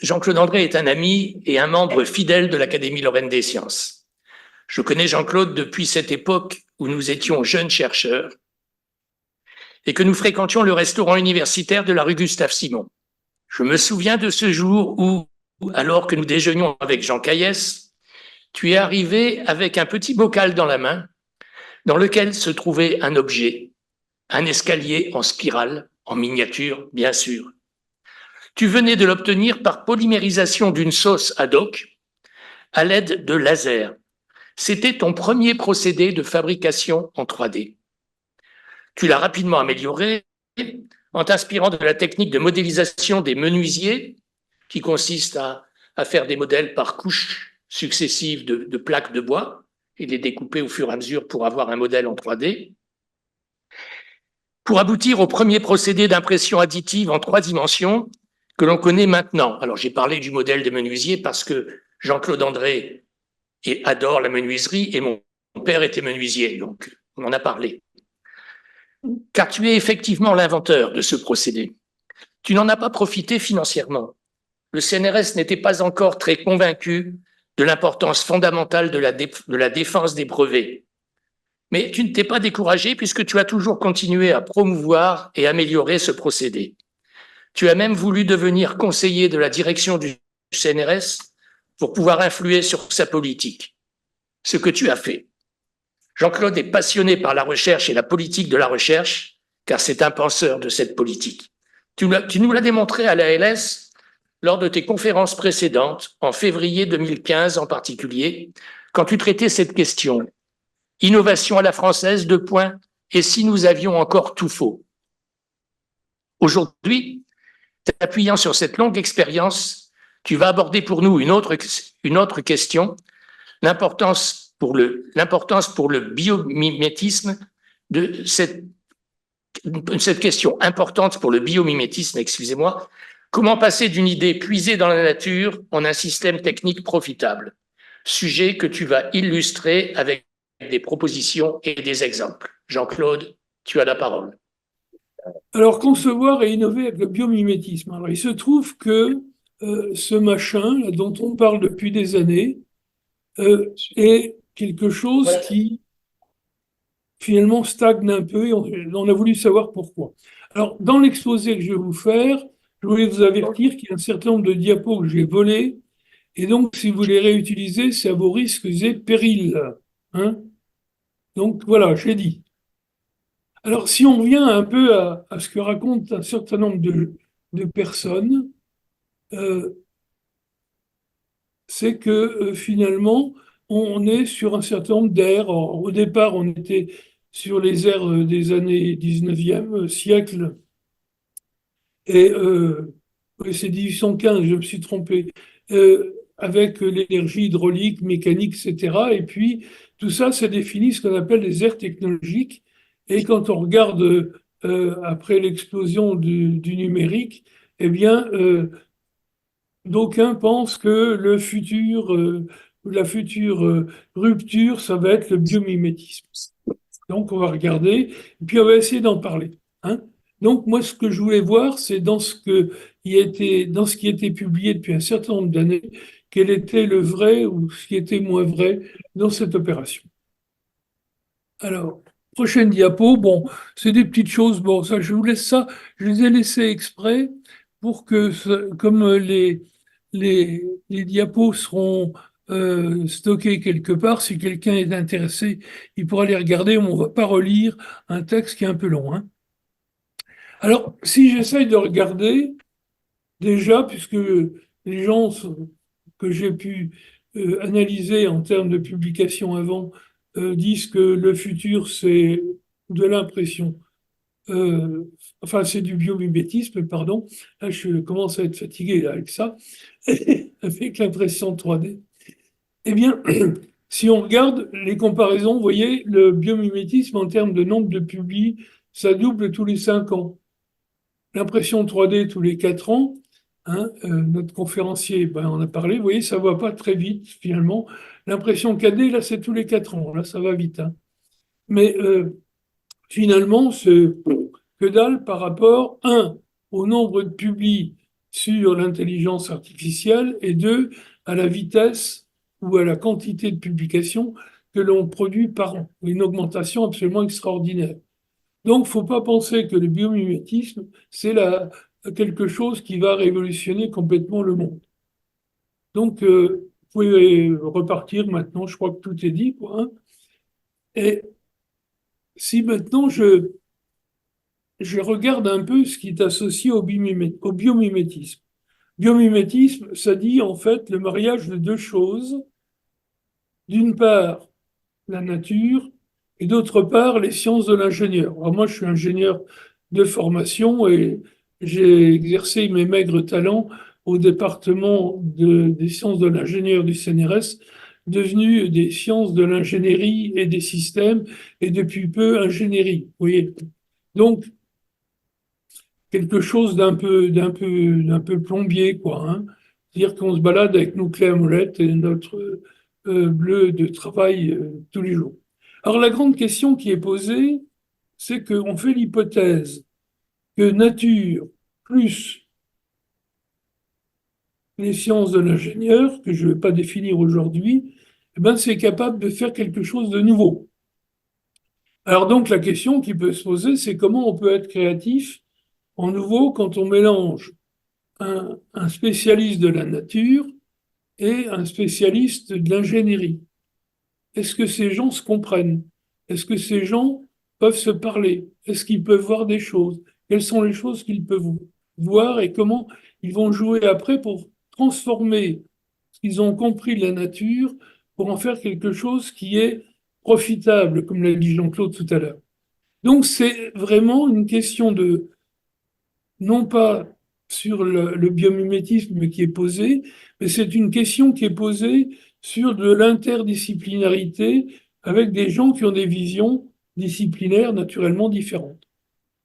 Jean-Claude André est un ami et un membre fidèle de l'Académie Lorraine des Sciences. Je connais Jean-Claude depuis cette époque où nous étions jeunes chercheurs et que nous fréquentions le restaurant universitaire de la rue Gustave-Simon. Je me souviens de ce jour où, alors que nous déjeunions avec Jean Caillès, tu es arrivé avec un petit bocal dans la main dans lequel se trouvait un objet, un escalier en spirale, en miniature, bien sûr. Tu venais de l'obtenir par polymérisation d'une sauce ad hoc à l'aide de laser. C'était ton premier procédé de fabrication en 3D. Tu l'as rapidement amélioré en t'inspirant de la technique de modélisation des menuisiers qui consiste à faire des modèles par couches successives de plaques de bois et les découper au fur et à mesure pour avoir un modèle en 3D. Pour aboutir au premier procédé d'impression additive en 3 dimensions que l'on connaît maintenant. Alors, j'ai parlé du modèle des menuisiers parce que Jean-Claude André adore la menuiserie et mon père était menuisier, donc on en a parlé. Car tu es effectivement l'inventeur de ce procédé. Tu n'en as pas profité financièrement. Le CNRS n'était pas encore très convaincu de l'importance fondamentale de la défense des brevets. Mais tu ne t'es pas découragé puisque tu as toujours continué à promouvoir et améliorer ce procédé. Tu as même voulu devenir conseiller de la direction du CNRS pour pouvoir influer sur sa politique. Ce que tu as fait. Jean-Claude est passionné par la recherche et la politique de la recherche, car c'est un penseur de cette politique. Tu nous l'as démontré à l'ALS lors de tes conférences précédentes, en février 2015 en particulier, quand tu traitais cette question. Innovation à la française, : et si nous avions encore tout faux. Aujourd'hui, t'appuyant sur cette longue expérience, tu vas aborder pour nous une autre question, l'importance pour le biomimétisme de cette question importante pour le biomimétisme, excusez-moi, comment passer d'une idée puisée dans la nature en un système technique profitable, sujet que tu vas illustrer avec des propositions et des exemples. Jean-Claude, tu as la parole. Alors, concevoir et innover avec le biomimétisme. Alors, il se trouve que ce machin dont on parle depuis des années est quelque chose qui finalement stagne un peu et on a voulu savoir pourquoi. Alors, dans l'exposé que je vais vous faire, je voulais vous avertir qu'il y a un certain nombre de diapos que j'ai volés et donc, si vous les réutilisez, c'est à vos risques et périls. Hein, donc, voilà, j'ai dit. Alors, si on revient un peu à ce que racontent un certain nombre de personnes, c'est que finalement, on est sur un certain nombre d'ères. Au départ, on était sur les ères des années 19e siècle. Et c'est 1815, je me suis trompé, avec l'énergie hydraulique, mécanique, etc. Et puis, tout ça, ça définit ce qu'on appelle les ères technologiques. Et quand on regarde après l'explosion du numérique, eh bien, d'aucuns pensent que le futur, la future rupture, ça va être le biomimétisme. Donc, on va regarder, et puis on va essayer d'en parler. Hein. Donc, moi, ce que je voulais voir, c'est dans ce qui était publié depuis un certain nombre d'années, quel était le vrai ou ce qui était moins vrai dans cette opération. Alors, prochaine diapo, bon, c'est des petites choses, bon, ça, je vous laisse ça, je les ai laissées exprès pour que, comme les diapos seront stockés quelque part, si quelqu'un est intéressé, il pourra les regarder, on ne va pas relire un texte qui est un peu long. Hein. Alors, si j'essaye de regarder, déjà, puisque les gens que j'ai pu analyser en termes de publication avant disent que le futur, c'est de l'impression. Enfin, c'est du biomimétisme, pardon. Là, je commence à être fatigué là, avec ça, avec l'impression 3D. Eh bien, si on regarde les comparaisons, vous voyez, le biomimétisme en termes de nombre de publis, ça double tous les 5 ans. L'impression 3D tous les 4 ans, Notre conférencier, ben, on a parlé, vous voyez, ça va pas très vite finalement. L'impression cadet, là, c'est tous les 4 ans, là, ça va vite. Mais finalement, c'est que dalle par rapport, au nombre de publis sur l'intelligence artificielle, et deux, à la vitesse ou à la quantité de publications que l'on produit par an. Une augmentation absolument extraordinaire. Donc, faut pas penser que le biomimétisme, c'est quelque chose qui va révolutionner complètement le monde. Donc, vous pouvez repartir maintenant, je crois que tout est dit, quoi. Et si maintenant je regarde un peu ce qui est associé au biomimétisme. Biomimétisme, ça dit en fait le mariage de deux choses. D'une part, la nature, et d'autre part, les sciences de l'ingénieur. Alors moi, je suis ingénieur de formation et j'ai exercé mes maigres talents au département des sciences de l'ingénieur du CNRS, devenu des sciences de l'ingénierie et des systèmes, et depuis peu ingénierie. Vous voyez. Donc, quelque chose d'un peu plombier, quoi. C'est-à-dire qu'on se balade avec nos clés à molette et notre bleu de travail tous les jours. Alors la grande question qui est posée, c'est qu'on fait l'hypothèse que nature plus les sciences de l'ingénieur, que je ne vais pas définir aujourd'hui, eh ben, c'est capable de faire quelque chose de nouveau. Alors donc la question qui peut se poser, c'est comment on peut être créatif en nouveau quand on mélange un spécialiste de la nature et un spécialiste de l'ingénierie. Est-ce que ces gens se comprennent? Est-ce que ces gens peuvent se parler? Est-ce qu'ils peuvent voir des choses? Quelles sont les choses qu'ils peuvent voir et comment ils vont jouer après pour transformer ce qu'ils ont compris de la nature pour en faire quelque chose qui est profitable, comme l'a dit Jean-Claude tout à l'heure. Donc c'est vraiment une question de, non pas sur le biomimétisme qui est posé, mais c'est une question qui est posée sur de l'interdisciplinarité avec des gens qui ont des visions disciplinaires naturellement différentes.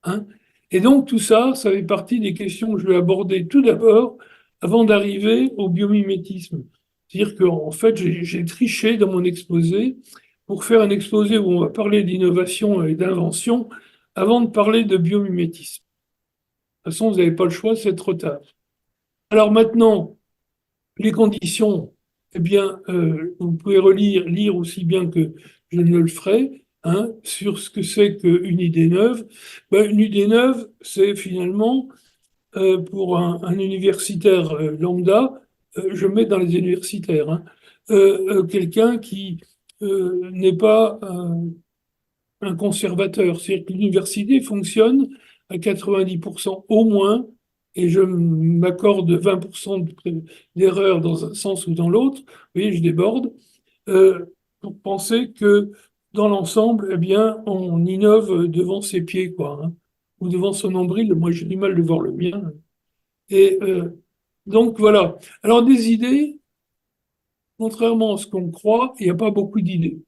Hein. Et donc tout ça, ça fait partie des questions que je vais aborder tout d'abord avant d'arriver au biomimétisme. C'est-à-dire qu'en fait, j'ai triché dans mon exposé pour faire un exposé où on va parler d'innovation et d'invention avant de parler de biomimétisme. De toute façon, vous n'avez pas le choix, c'est trop tard. Alors maintenant, les conditions, eh bien, vous pouvez lire aussi bien que je ne le ferai, sur ce que c'est qu'une idée neuve. Ben, une idée neuve, c'est finalement, pour un universitaire lambda, je mets dans les universitaires, quelqu'un qui n'est pas un conservateur. C'est-à-dire que l'université fonctionne à 90% au moins, et je m'accorde 20% d'erreur dans un sens ou dans l'autre, vous voyez, je déborde, pour penser que dans l'ensemble, eh bien, on innove devant ses pieds, quoi, ou devant son nombril. Moi, j'ai du mal de voir le mien. Et donc, voilà. Alors, des idées, contrairement à ce qu'on croit, il n'y a pas beaucoup d'idées.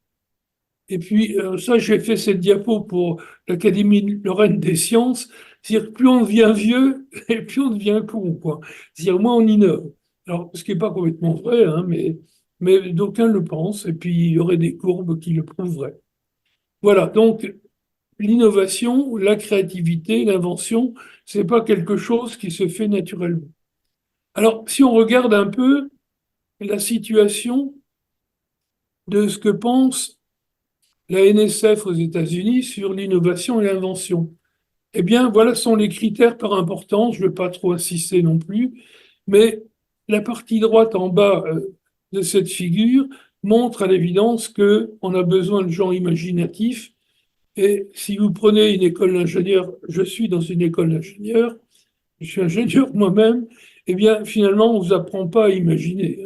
Et puis, ça, j'ai fait cette diapo pour l'Académie Lorraine des Sciences. C'est-à-dire que plus on devient vieux, et plus on devient con, quoi. C'est-à-dire moins on innove. Alors, ce qui n'est pas complètement vrai, mais d'aucuns le pensent, et puis il y aurait des courbes qui le prouveraient. Voilà, donc l'innovation, la créativité, l'invention, c'est pas quelque chose qui se fait naturellement. Alors, si on regarde un peu la situation de ce que pense la NSF aux États-Unis sur l'innovation et l'invention. Eh bien, voilà sont les critères par importance. Je ne vais pas trop insister non plus, mais la partie droite en bas de cette figure montre à l'évidence qu'on a besoin de gens imaginatifs. Et si vous prenez une école d'ingénieur, je suis dans une école d'ingénieur, je suis ingénieur moi-même, eh bien, finalement, on ne vous apprend pas à imaginer.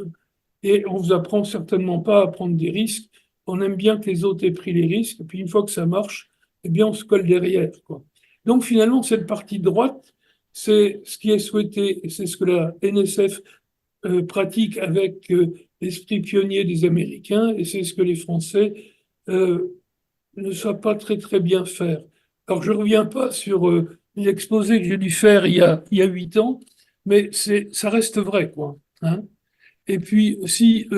Et on ne vous apprend certainement pas à prendre des risques. On aime bien que les autres aient pris les risques, et puis une fois que ça marche, eh bien, on se colle derrière, quoi. Donc finalement, cette partie droite, c'est ce qui est souhaité, et c'est ce que la NSF pratique avec l'esprit pionnier des Américains, et c'est ce que les Français euh, ne savent pas très très bien faire. Alors je ne reviens pas sur l'exposé que j'ai dû faire il y a 8 ans, mais ça reste vrai, quoi. Hein. Et puis, si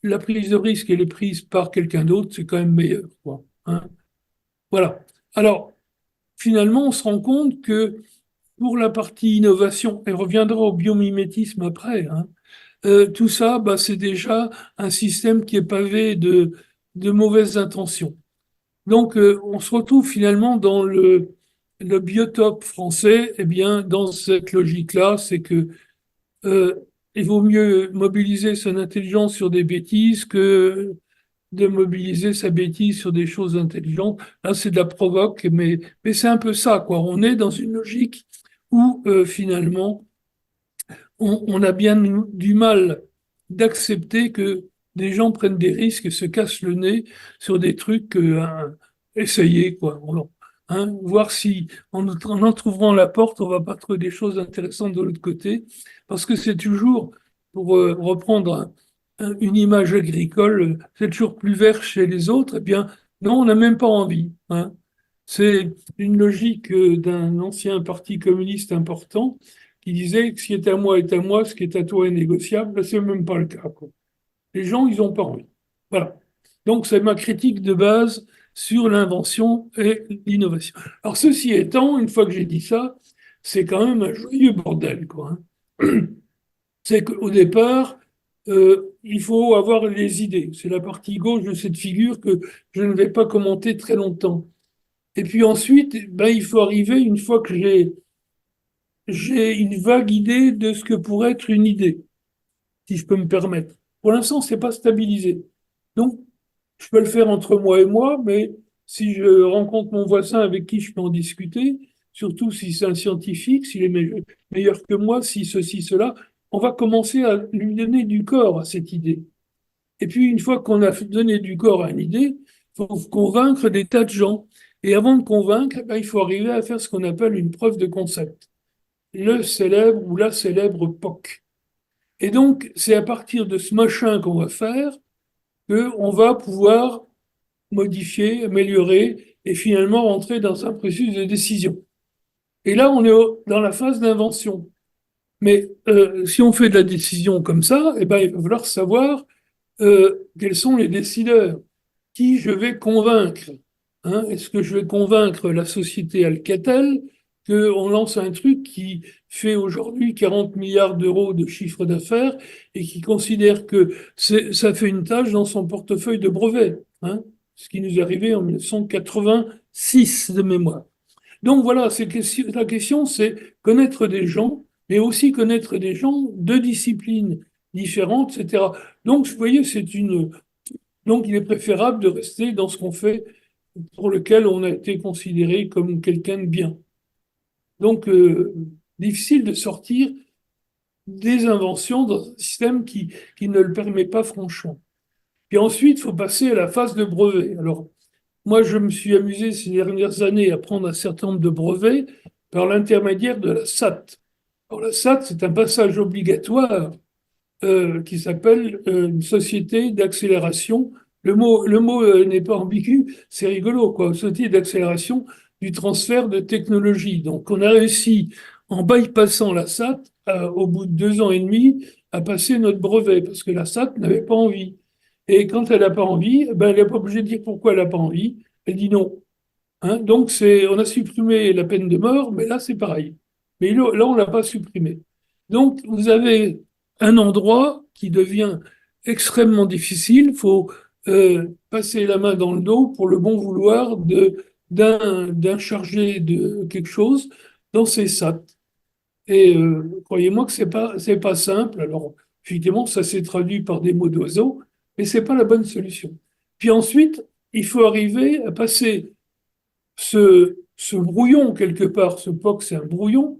la prise de risque, elle est prise par quelqu'un d'autre, c'est quand même meilleur, quoi. Hein. Voilà. Alors, finalement, on se rend compte que pour la partie innovation, et on reviendra au biomimétisme après, hein, tout ça, bah, c'est déjà un système qui est pavé de mauvaises intentions. Donc, on se retrouve finalement dans le biotope français, eh bien, dans cette logique-là, c'est que euh, il vaut mieux mobiliser son intelligence sur des bêtises que de mobiliser sa bêtise sur des choses intelligentes. Là, c'est de la provoque, mais c'est un peu ça, quoi. On est dans une logique où finalement, on a bien du mal d'accepter que des gens prennent des risques et se cassent le nez sur des trucs, essayer, quoi. Hein, voir si, en entrouvrant la porte, on va pas trouver des choses intéressantes de l'autre côté, parce que c'est toujours, pour reprendre une image agricole, c'est toujours plus vert chez les autres, eh bien, non, on n'a même pas envie. Hein. C'est une logique d'un ancien parti communiste important qui disait que ce qui est à moi est à moi, ce qui est à toi est négociable. Là, c'est même pas le cas, quoi. Les gens, ils ont pas envie. Voilà. Donc, c'est ma critique de base sur l'invention et l'innovation. Alors, ceci étant, une fois que j'ai dit ça, c'est quand même un joyeux bordel, quoi. Hein. C'est qu'au départ, il faut avoir les idées. C'est la partie gauche de cette figure que je ne vais pas commenter très longtemps. Et puis ensuite, ben, il faut arriver, une fois que j'ai une vague idée de ce que pourrait être une idée, si je peux me permettre. Pour l'instant, c'est pas stabilisé. Donc, je peux le faire entre moi et moi, mais si je rencontre mon voisin avec qui je peux en discuter, surtout si c'est un scientifique, s'il est meilleur que moi, si ceci, cela, on va commencer à lui donner du corps à cette idée. Et puis, une fois qu'on a donné du corps à une idée, il faut convaincre des tas de gens. Et avant de convaincre, ben, il faut arriver à faire ce qu'on appelle une preuve de concept. Le célèbre ou la célèbre POC. Et donc, c'est à partir de ce machin qu'on va faire qu'on va pouvoir modifier, améliorer et finalement rentrer dans un processus de décision. Et là, on est dans la phase d'invention. Mais si on fait de la décision comme ça, eh ben, il va falloir savoir quels sont les décideurs, qui je vais convaincre. Hein. Est-ce que je vais convaincre la société Alcatel qu'on lance un truc qui fait aujourd'hui 40 milliards d'euros de chiffre d'affaires et qui considère que ça fait une tâche dans son portefeuille de brevets, hein, ce qui nous est arrivé en 1986 de mémoire. Donc voilà, la question, c'est connaître des gens, mais aussi connaître des gens de disciplines différentes, etc. Donc, vous voyez, donc il est préférable de rester dans ce qu'on fait pour lequel on a été considéré comme quelqu'un de bien. Donc, difficile de sortir des inventions dans un système qui ne le permet pas franchement. Puis ensuite, il faut passer à la phase de brevet. Alors, moi, je me suis amusé ces dernières années à prendre un certain nombre de brevets par l'intermédiaire de la SAT. Alors, la SAT, c'est un passage obligatoire qui s'appelle une société d'accélération. Le mot n'est pas ambigu, c'est rigolo, quoi. Société d'accélération du transfert de technologie. Donc, on a réussi, en bypassant la SAT, au bout de 2 ans et demi, à passer notre brevet, parce que la SAT n'avait pas envie. Et quand elle n'a pas envie, ben, elle n'est pas obligée de dire pourquoi elle n'a pas envie. Elle dit non. Hein. Donc, on a supprimé la peine de mort, mais là, c'est pareil. Mais là, on ne l'a pas supprimé. Donc, vous avez un endroit qui devient extrêmement difficile. Il faut passer la main dans le dos pour le bon vouloir d'un chargé de quelque chose dans ces SAT. Et croyez-moi que c'est pas simple. Alors, effectivement, ça s'est traduit par des mots d'oiseau, mais c'est pas la bonne solution. Puis ensuite, il faut arriver à passer ce brouillon quelque part, ce POC, c'est un brouillon,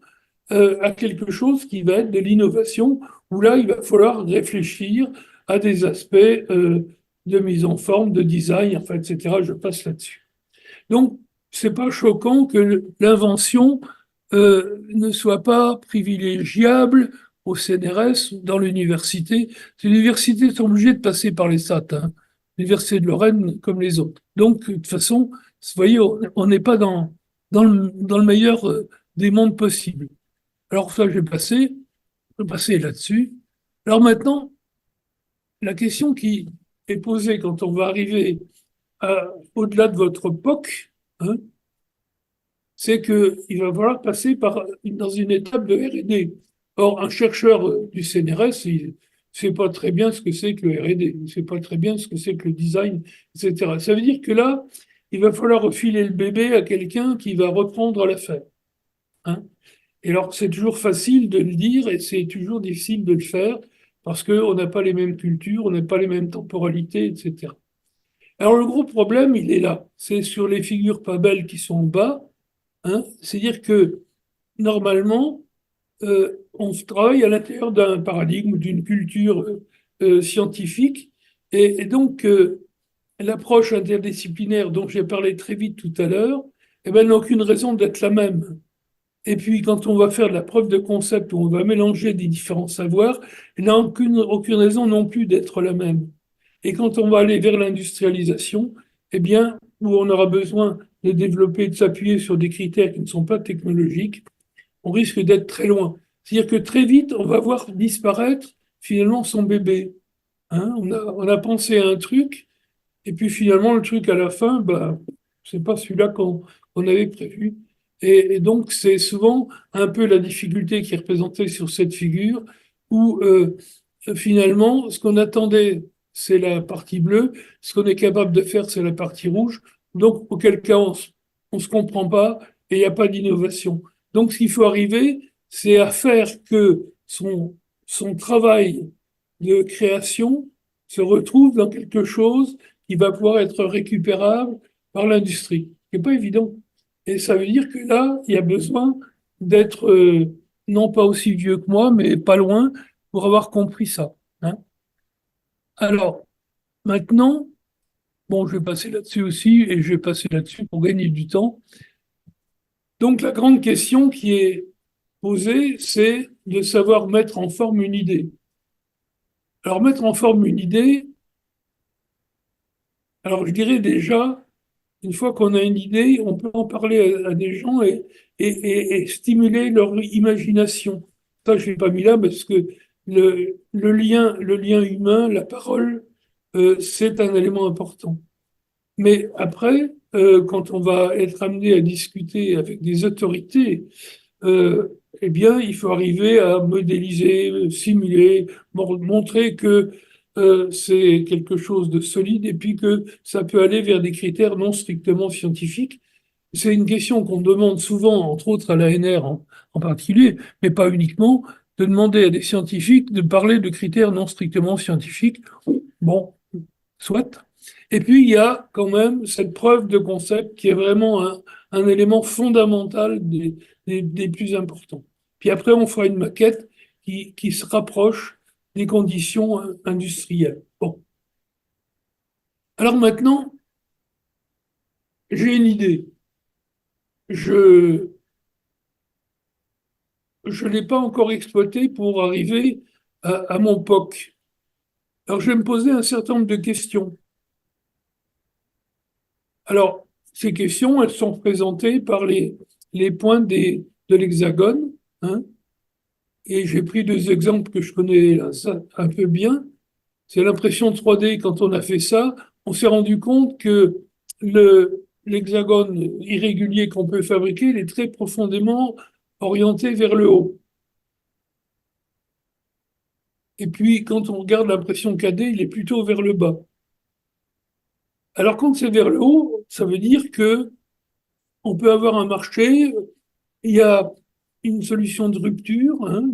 à quelque chose qui va être de l'innovation, où là, il va falloir réfléchir à des aspects de mise en forme, de design, enfin, etc. Je passe là-dessus. Donc, c'est pas choquant que l'invention ne soit pas privilégiable au CNRS, dans l'université. Les universités sont obligées de passer par les SAT, hein. L'université de Lorraine comme les autres. Donc, de toute façon, vous voyez, on n'est pas dans le meilleur des mondes possibles. Alors ça, j'ai passé. Je vais passer là-dessus. Alors maintenant, la question qui est posée quand on va arriver au-delà de votre POC, hein, c'est qu'il va falloir passer dans une étape de R&D. Or, un chercheur du CNRS, il ne sait pas très bien ce que c'est que le R&D, il ne sait pas très bien ce que c'est que le design, etc. Ça veut dire que là, il va falloir refiler le bébé à quelqu'un qui va reprendre l'affaire. Hein. Et alors, c'est toujours facile de le dire et c'est toujours difficile de le faire parce qu'on n'a pas les mêmes cultures, on n'a pas les mêmes temporalités, etc. Alors, le gros problème, il est là. C'est sur les figures pas belles qui sont en bas. Hein. C'est-à-dire que, normalement, on travaille à l'intérieur d'un paradigme, d'une culture scientifique. Et donc, l'approche interdisciplinaire dont j'ai parlé très vite tout à l'heure, eh ben, n'a aucune raison d'être la même. Et puis, quand on va faire de la preuve de concept, où on va mélanger des différents savoirs, il n'a aucune raison non plus d'être la même. Et quand on va aller vers l'industrialisation, eh bien, où on aura besoin de développer, de s'appuyer sur des critères qui ne sont pas technologiques, on risque d'être très loin. C'est-à-dire que très vite, on va voir disparaître finalement son bébé. Hein, on a pensé à un truc, et puis finalement, le truc à la fin, bah, c'est pas celui-là qu'on avait prévu. Et donc, c'est souvent un peu la difficulté qui est représentée sur cette figure, où finalement, ce qu'on attendait, c'est la partie bleue, ce qu'on est capable de faire, c'est la partie rouge. Donc, auquel cas, on se comprend pas et il n'y a pas d'innovation. Donc, ce qu'il faut arriver, c'est à faire que son travail de création se retrouve dans quelque chose qui va pouvoir être récupérable par l'industrie. Ce n'est pas évident. Et ça veut dire que là, il y a besoin d'être non pas aussi vieux que moi, mais pas loin pour avoir compris ça. Hein. Alors, maintenant, bon, je vais passer là-dessus aussi, et je vais passer là-dessus pour gagner du temps. Donc, la grande question qui est posée, c'est de savoir mettre en forme une idée. Alors, mettre en forme une idée, alors je dirais déjà, une fois qu'on a une idée, on peut en parler à des gens et stimuler leur imagination. Ça, je ne l'ai pas mis là parce que le lien humain, la parole, c'est un élément important. Mais après, quand on va être amené à discuter avec des autorités, euh, eh bien, il faut arriver à modéliser, simuler, montrer que c'est quelque chose de solide et puis que ça peut aller vers des critères non strictement scientifiques. C'est une question qu'on demande souvent, entre autres à l'ANR en particulier, mais pas uniquement, de demander à des scientifiques de parler de critères non strictement scientifiques. Bon, soit. Et puis, il y a quand même cette preuve de concept qui est vraiment un élément fondamental des plus importants. Puis après, on fera une maquette qui se rapproche des conditions industrielles. Bon. Alors maintenant, j'ai une idée. Je ne l'ai pas encore exploitée pour arriver à mon POC. Alors, je vais me poser un certain nombre de questions. Alors, ces questions, elles sont présentées par les points de l'hexagone. Hein, et j'ai pris deux exemples que je connais là, ça, un peu bien. C'est l'impression 3D, quand on a fait ça, on s'est rendu compte que l'hexagone irrégulier qu'on peut fabriquer, il est très profondément orienté vers le haut. Et puis, quand on regarde l'impression 4D, il est plutôt vers le bas. Alors, quand c'est vers le haut, ça veut dire que on peut avoir un marché. Il y a une solution de rupture, hein,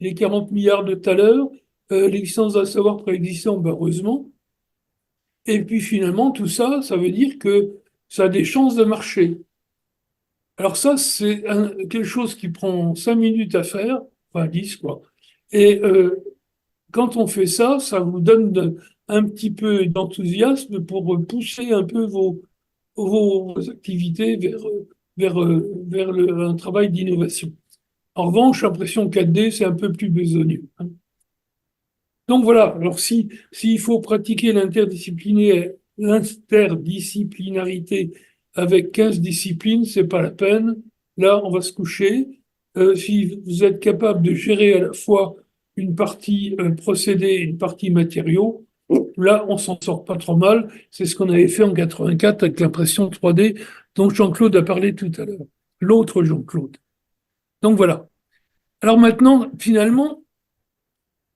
les 40 milliards de tout à l'heure, l'existence d'un savoir préexistant, ben heureusement. Et puis finalement, tout ça, ça veut dire que ça a des chances de marcher. Alors ça, c'est quelque chose qui prend 5 minutes à faire, enfin 10 quoi. Et quand on fait ça, ça vous donne un petit peu d'enthousiasme pour pousser un peu vos activités vers un travail d'innovation. En revanche, l'impression 4D, c'est un peu plus besogneux. Hein. Donc voilà, alors s'il faut pratiquer l'interdisciplinarité avec 15 disciplines, c'est pas la peine. Là, on va se coucher si vous êtes capable de gérer à la fois une partie procédé et une partie matériaux, là, on s'en sort pas trop mal. C'est ce qu'on avait fait en 84 avec l'impression 3D dont Jean-Claude a parlé tout à l'heure. L'autre Jean-Claude. Donc voilà. Alors maintenant, finalement,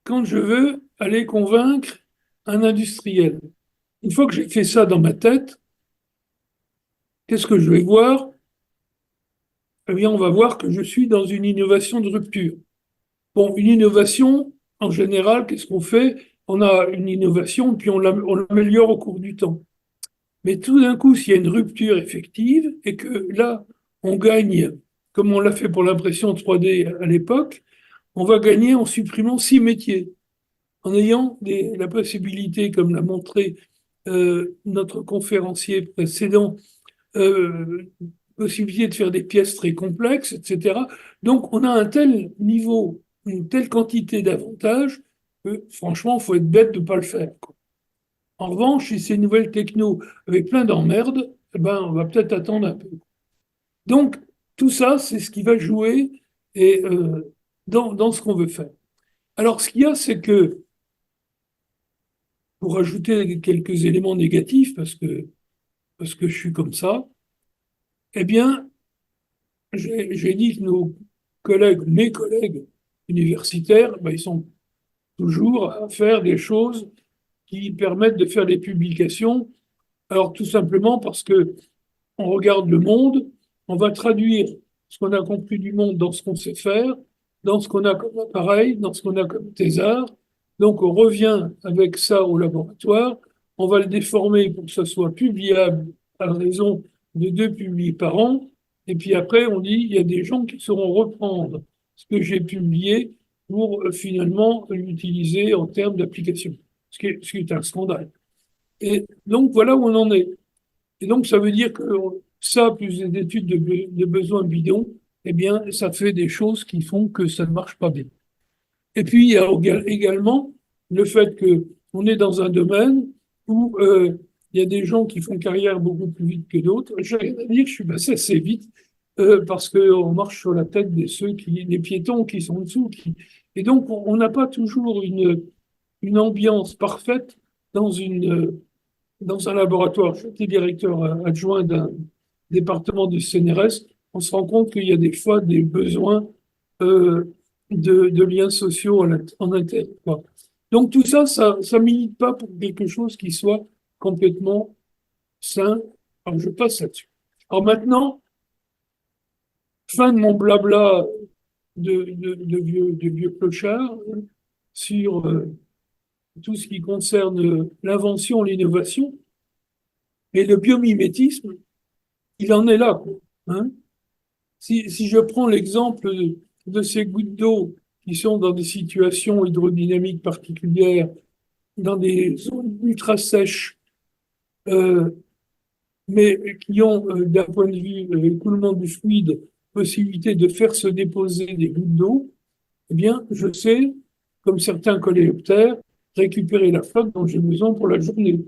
quand je veux aller convaincre un industriel, une fois que j'ai fait ça dans ma tête, qu'est-ce que je vais voir? Eh bien, on va voir que je suis dans une innovation de rupture. Bon, une innovation, en général, qu'est-ce qu'on fait? On a une innovation, puis on l'améliore au cours du temps. Mais tout d'un coup, s'il y a une rupture effective et que là, on gagne, comme on l'a fait pour l'impression 3D à l'époque, on va gagner en supprimant 6 métiers, en ayant la possibilité, comme l'a montré notre conférencier précédent, euh, possibilité de faire des pièces très complexes, etc. Donc, on a un tel niveau, une telle quantité d'avantages que, franchement, il faut être bête de ne pas le faire, quoi. En revanche, si c'est une nouvelle techno avec plein d'emmerdes, eh ben, on va peut-être attendre un peu. Donc, tout ça, c'est ce qui va jouer et, dans ce qu'on veut faire. Alors, ce qu'il y a, c'est que, pour ajouter quelques éléments négatifs, parce que je suis comme ça, eh bien, j'ai dit que mes collègues universitaires, ben, ils sont toujours à faire des choses qui permettent de faire des publications. Alors, tout simplement parce que on regarde le monde, on va traduire ce qu'on a compris du monde dans ce qu'on sait faire, dans ce qu'on a comme appareil, dans ce qu'on a comme thésard. Donc on revient avec ça au laboratoire, on va le déformer pour que ça soit publiable à raison de 2 publiés par an. Et puis après, on dit, il y a des gens qui sauront reprendre ce que j'ai publié pour finalement l'utiliser en termes d'application, ce qui est un scandale. Et donc voilà où on en est. Et donc, ça veut dire que ça, plus des études de besoins bidons, eh bien, ça fait des choses qui font que ça ne marche pas bien. Et puis, il y a également le fait qu'on est dans un domaine où il y a des gens qui font carrière beaucoup plus vite que d'autres. J'ai rien à dire, je suis passé assez vite parce qu'on marche sur la tête des piétons qui sont en dessous. Et donc, on n'a pas toujours une ambiance parfaite dans dans un laboratoire. J'étais directeur adjoint d'un département du CNRS. On se rend compte qu'il y a des fois des besoins de liens sociaux en interne, quoi. Donc tout ça, ça milite pas pour quelque chose qui soit complètement sain. Alors je passe là-dessus. Alors maintenant, fin de mon blabla de vieux clochard sur tout ce qui concerne l'invention, l'innovation. Et le biomimétisme, il en est là, quoi, hein. Si je prends l'exemple de ces gouttes d'eau qui sont dans des situations hydrodynamiques particulières, dans des zones ultra sèches, euh, mais qui ont, d'un point de vue écoulement du fluide, possibilité de faire se déposer des gouttes d'eau, eh bien, je sais, comme certains coléoptères, récupérer la flotte dont j'ai besoin pour la journée.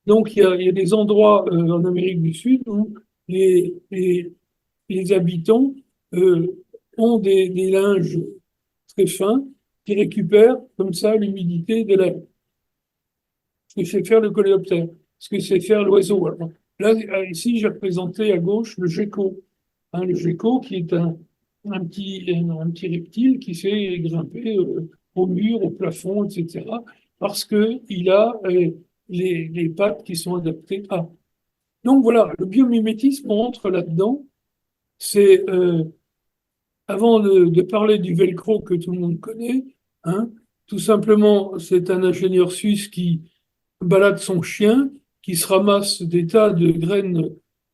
Donc, il y a des endroits en Amérique du Sud où les habitants euh, ont des linges très fins qui récupèrent comme ça l'humidité de l'air. Ce que c'est faire le coléoptère, ce que c'est faire l'oiseau. Alors, là, ici, j'ai représenté à gauche le gecko. Hein, le gecko qui est un petit reptile qui sait grimper au mur, au plafond, etc. parce qu'il a les pattes qui sont adaptées à. Donc voilà, le biomimétisme, on entre là-dedans. C'est, avant de parler du velcro que tout le monde connaît, hein, tout simplement, c'est un ingénieur suisse qui balade son chien, qui se ramasse des tas de graines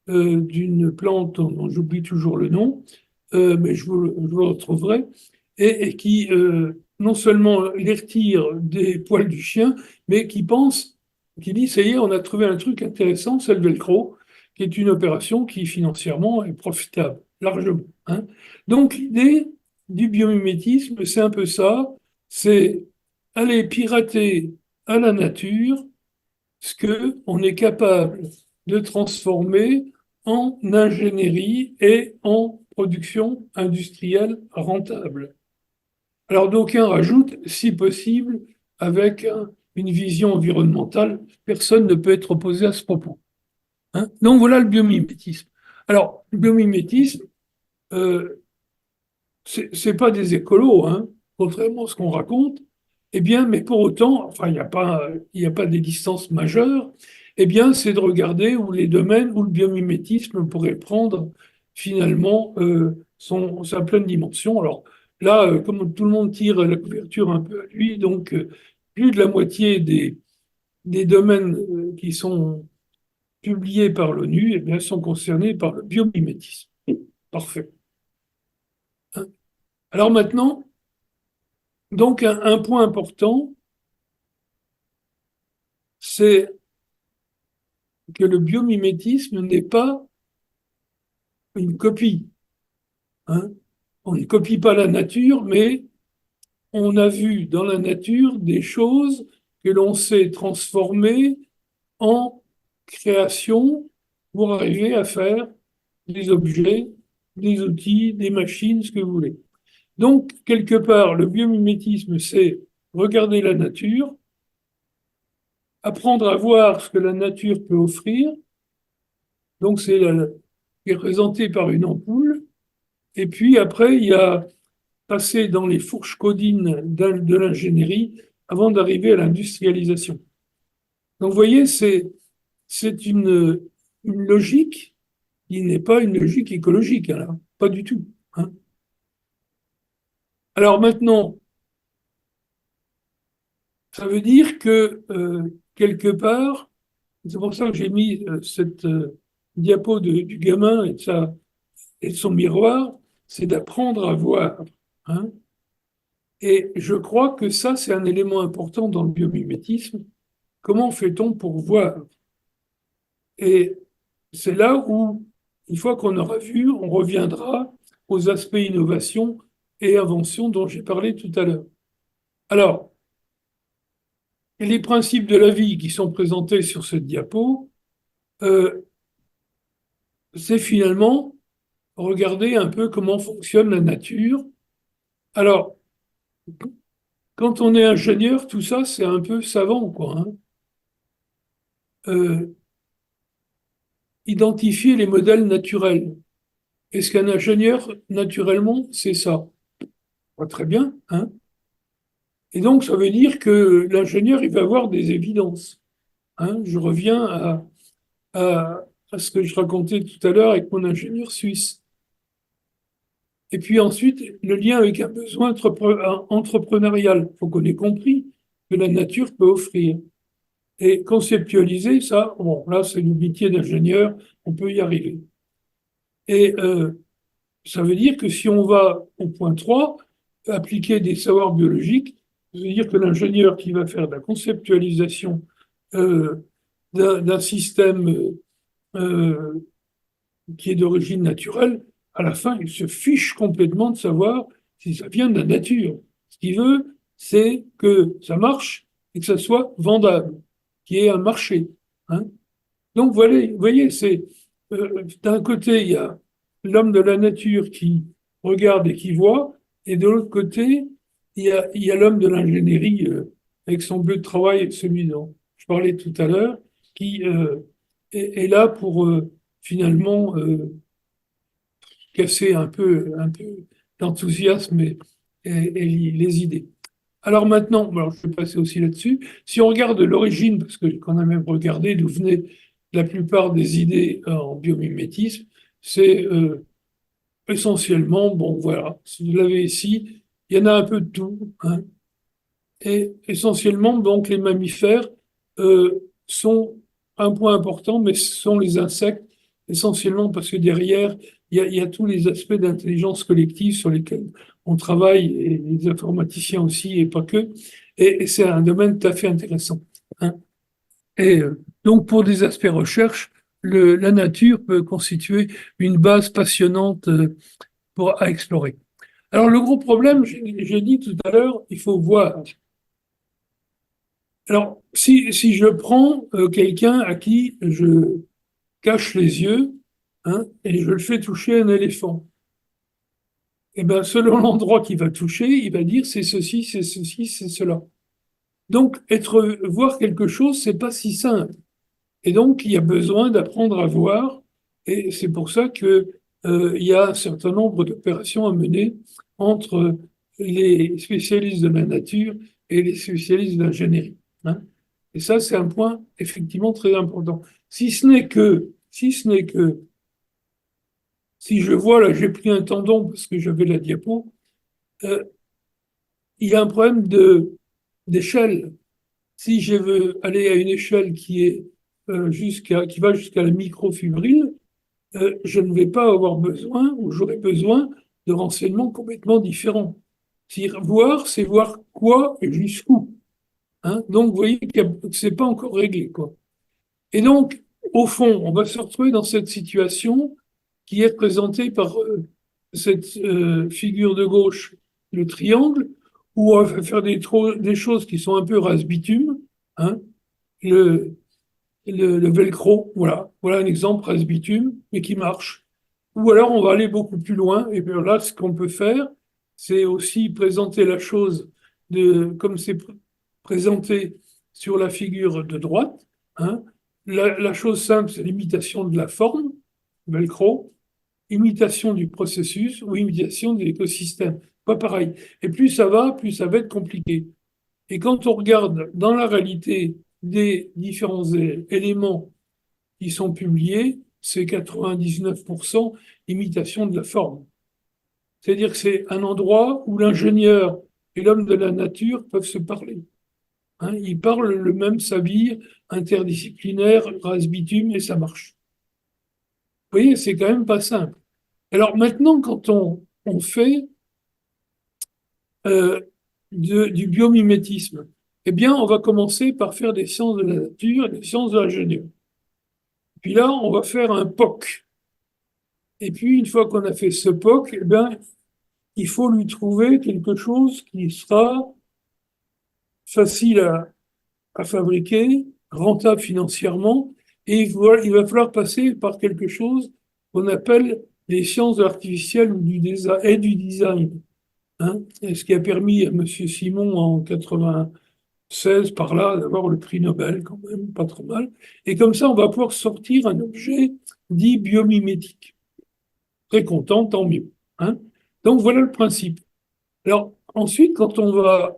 d'une plante dont j'oublie toujours le nom, mais je vous le retrouverai, et qui non seulement les retire des poils du chien, mais qui dit, ça y est, on a trouvé un truc intéressant, c'est le velcro, qui est une opération qui financièrement est profitable, largement, hein. Donc l'idée du biomimétisme, c'est un peu ça, c'est aller pirater à la nature ce qu'on est capable de transformer en ingénierie et en production industrielle rentable. Alors d'aucuns rajoutent, si possible, avec une vision environnementale, personne ne peut être opposé à ce propos. Hein. Donc voilà le biomimétisme. Alors, le biomimétisme, c'est pas des écolos, hein, contrairement à ce qu'on raconte. Eh bien, mais pour autant, enfin, il y a pas d'existence majeure. Eh bien, c'est de regarder où les domaines où le biomimétisme pourrait prendre finalement sa pleine dimension. Alors là, comme tout le monde tire la couverture un peu à lui, donc plus de la moitié des domaines qui sont publiés par l'ONU, eh bien, sont concernés par le biomimétisme. Parfait. Hein. Alors maintenant, donc un point important, c'est que le biomimétisme n'est pas une copie. Hein. On ne copie pas la nature, mais on a vu dans la nature des choses que l'on sait transformer en création pour arriver à faire des objets, des outils, des machines, ce que vous voulez. Donc, quelque part, le biomimétisme, c'est regarder la nature, apprendre à voir ce que la nature peut offrir. Donc, c'est représenté par une ampoule. Et puis après, il y a passé dans les fourches codines de l'ingénierie avant d'arriver à l'industrialisation. Donc, vous voyez, c'est une logique qui n'est pas une logique écologique, alors, pas du tout. Hein. Alors maintenant, ça veut dire que quelque part, c'est pour ça que j'ai mis cette diapo du gamin et de son miroir, c'est d'apprendre à voir. Hein. Et je crois que ça, c'est un élément important dans le biomimétisme. Comment fait-on pour voir? Et c'est là où, une fois qu'on aura vu, on reviendra aux aspects innovation et invention dont j'ai parlé tout à l'heure. Alors, les principes de la vie qui sont présentés sur cette diapo, c'est finalement regarder un peu comment fonctionne la nature. Alors, quand on est ingénieur, tout ça, c'est un peu savant, quoi. Hein. Identifier les modèles naturels. Est-ce qu'un ingénieur, naturellement, c'est ça? Pas très bien, hein? Et donc, ça veut dire que l'ingénieur, il va avoir des évidences. Hein. Je reviens à ce que je racontais tout à l'heure avec mon ingénieur suisse. Et puis ensuite, le lien avec un besoin entrepreneurial. Il faut qu'on ait compris que la nature peut offrir. Et conceptualiser ça, bon, là, c'est le métier d'ingénieur, on peut y arriver. Et ça veut dire que si on va au point 3, appliquer des savoirs biologiques, ça veut dire que l'ingénieur qui va faire de la conceptualisation d'un système qui est d'origine naturelle, à la fin, il se fiche complètement de savoir si ça vient de la nature. Ce qu'il veut, c'est que ça marche et que ça soit vendable, qu'il y ait un marché. Hein. Donc, vous voyez, c'est d'un côté, il y a l'homme de la nature qui regarde et qui voit, et de l'autre côté, il y a l'homme de l'ingénierie avec son bleu de travail, celui dont je parlais tout à l'heure, qui est là pour finalement casser un peu d'enthousiasme et les idées. Alors maintenant, alors je vais passer aussi là-dessus. Si on regarde l'origine, parce qu'on a même regardé d'où venaient la plupart des idées en biomimétisme, c'est essentiellement, bon voilà, si vous l'avez ici, il y en a un peu de tout. Hein, et essentiellement, donc les mammifères sont un point important, mais ce sont les insectes, essentiellement parce que derrière, il y a tous les aspects d'intelligence collective sur lesquels on travaille, et les informaticiens aussi, et pas que. Et c'est un domaine tout à fait intéressant. Hein. Et donc, pour des aspects recherche, la nature peut constituer une base passionnante à explorer. Alors, le gros problème, j'ai dit tout à l'heure, il faut voir. Alors, si je prends quelqu'un à qui je cache les yeux, hein, et je le fais toucher un éléphant, Et ben, selon l'endroit qu'il va toucher, il va dire c'est ceci, c'est ceci, c'est cela. Donc, voir quelque chose, c'est pas si simple. Et donc, il y a besoin d'apprendre à voir. Et c'est pour ça que, il y a un certain nombre d'opérations à mener entre les spécialistes de la nature et les spécialistes de l'ingénierie. Hein. Et ça, c'est un point effectivement très important. Si je vois, là, j'ai pris un tendon parce que j'avais la diapo, euh, il y a un problème d'échelle. Si je veux aller à une échelle qui va jusqu'à la microfibrile, je ne vais pas avoir besoin, ou j'aurai besoin de renseignements complètement différents. C'est voir quoi et jusqu'où. Hein. Donc, vous voyez que c'est pas encore réglé, quoi. Et donc, au fond, on va se retrouver dans cette situation qui est représentée par cette figure de gauche, le triangle, où on va faire des choses qui sont un peu ras-bitume, hein, le, le velcro, voilà un exemple ras-bitume, mais qui marche. Ou alors on va aller beaucoup plus loin, et bien là, ce qu'on peut faire, c'est aussi présenter la chose comme c'est présenté sur la figure de droite. Hein. La chose simple, c'est l'imitation de la forme, velcro, imitation du processus ou imitation de l'écosystème. Pas pareil. Et plus ça va être compliqué. Et quand on regarde dans la réalité des différents éléments qui sont publiés, c'est 99% imitation de la forme. C'est-à-dire que c'est un endroit où l'ingénieur et l'homme de la nature peuvent se parler. Hein, ils parlent le même sabir interdisciplinaire, race bitume, et ça marche. Vous voyez, c'est quand même pas simple. Alors maintenant, quand on fait euh, du biomimétisme, eh bien, on va commencer par faire des sciences de la nature et des sciences de l'ingénieur. Puis là, on va faire un POC. Et puis, une fois qu'on a fait ce POC, eh bien, il faut lui trouver quelque chose qui sera facile à fabriquer, rentable financièrement, et il va falloir passer par quelque chose qu'on appelle les sciences artificielles ou et du design. Hein, et ce qui a permis à M. Simon en 96, par là, d'avoir le prix Nobel, quand même, pas trop mal. Et comme ça, on va pouvoir sortir un objet dit biomimétique. Très content, tant mieux. Hein. Donc voilà le principe. Alors ensuite, quand on va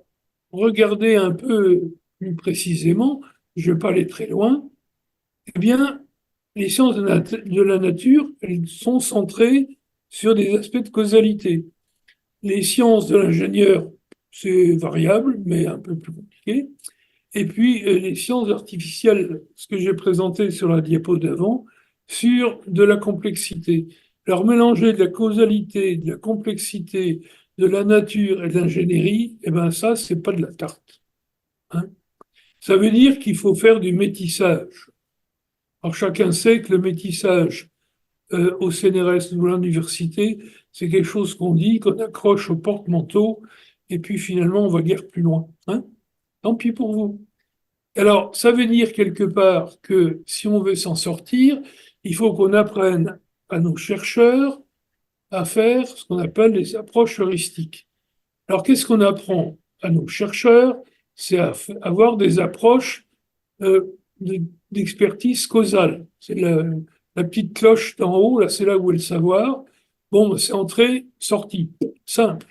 regarder un peu plus précisément, je ne vais pas aller très loin, eh bien, les sciences de la nature, elles sont centrées sur des aspects de causalité. Les sciences de l'ingénieur, c'est variable, mais un peu plus compliqué. Et puis, les sciences artificielles, ce que j'ai présenté sur la diapo d'avant, sur de la complexité. Alors, mélanger de la causalité, de la complexité, de la nature et de l'ingénierie, eh ben ça, c'est pas de la tarte. Hein. Ça veut dire qu'il faut faire du métissage. Alors, chacun sait que le métissage au CNRS ou à l'université, c'est quelque chose qu'on dit, qu'on accroche au porte-manteau, et puis finalement, on va guère plus loin. Hein. Tant pis pour vous. Alors, ça veut dire quelque part que si on veut s'en sortir, il faut qu'on apprenne à nos chercheurs à faire ce qu'on appelle les approches heuristiques. Alors, qu'est-ce qu'on apprend à nos chercheurs? C'est à avoir des approches euh, d'expertise causale. C'est la petite cloche d'en haut, là, c'est là où est le savoir. Bon, ben, c'est entrée, sortie. Simple.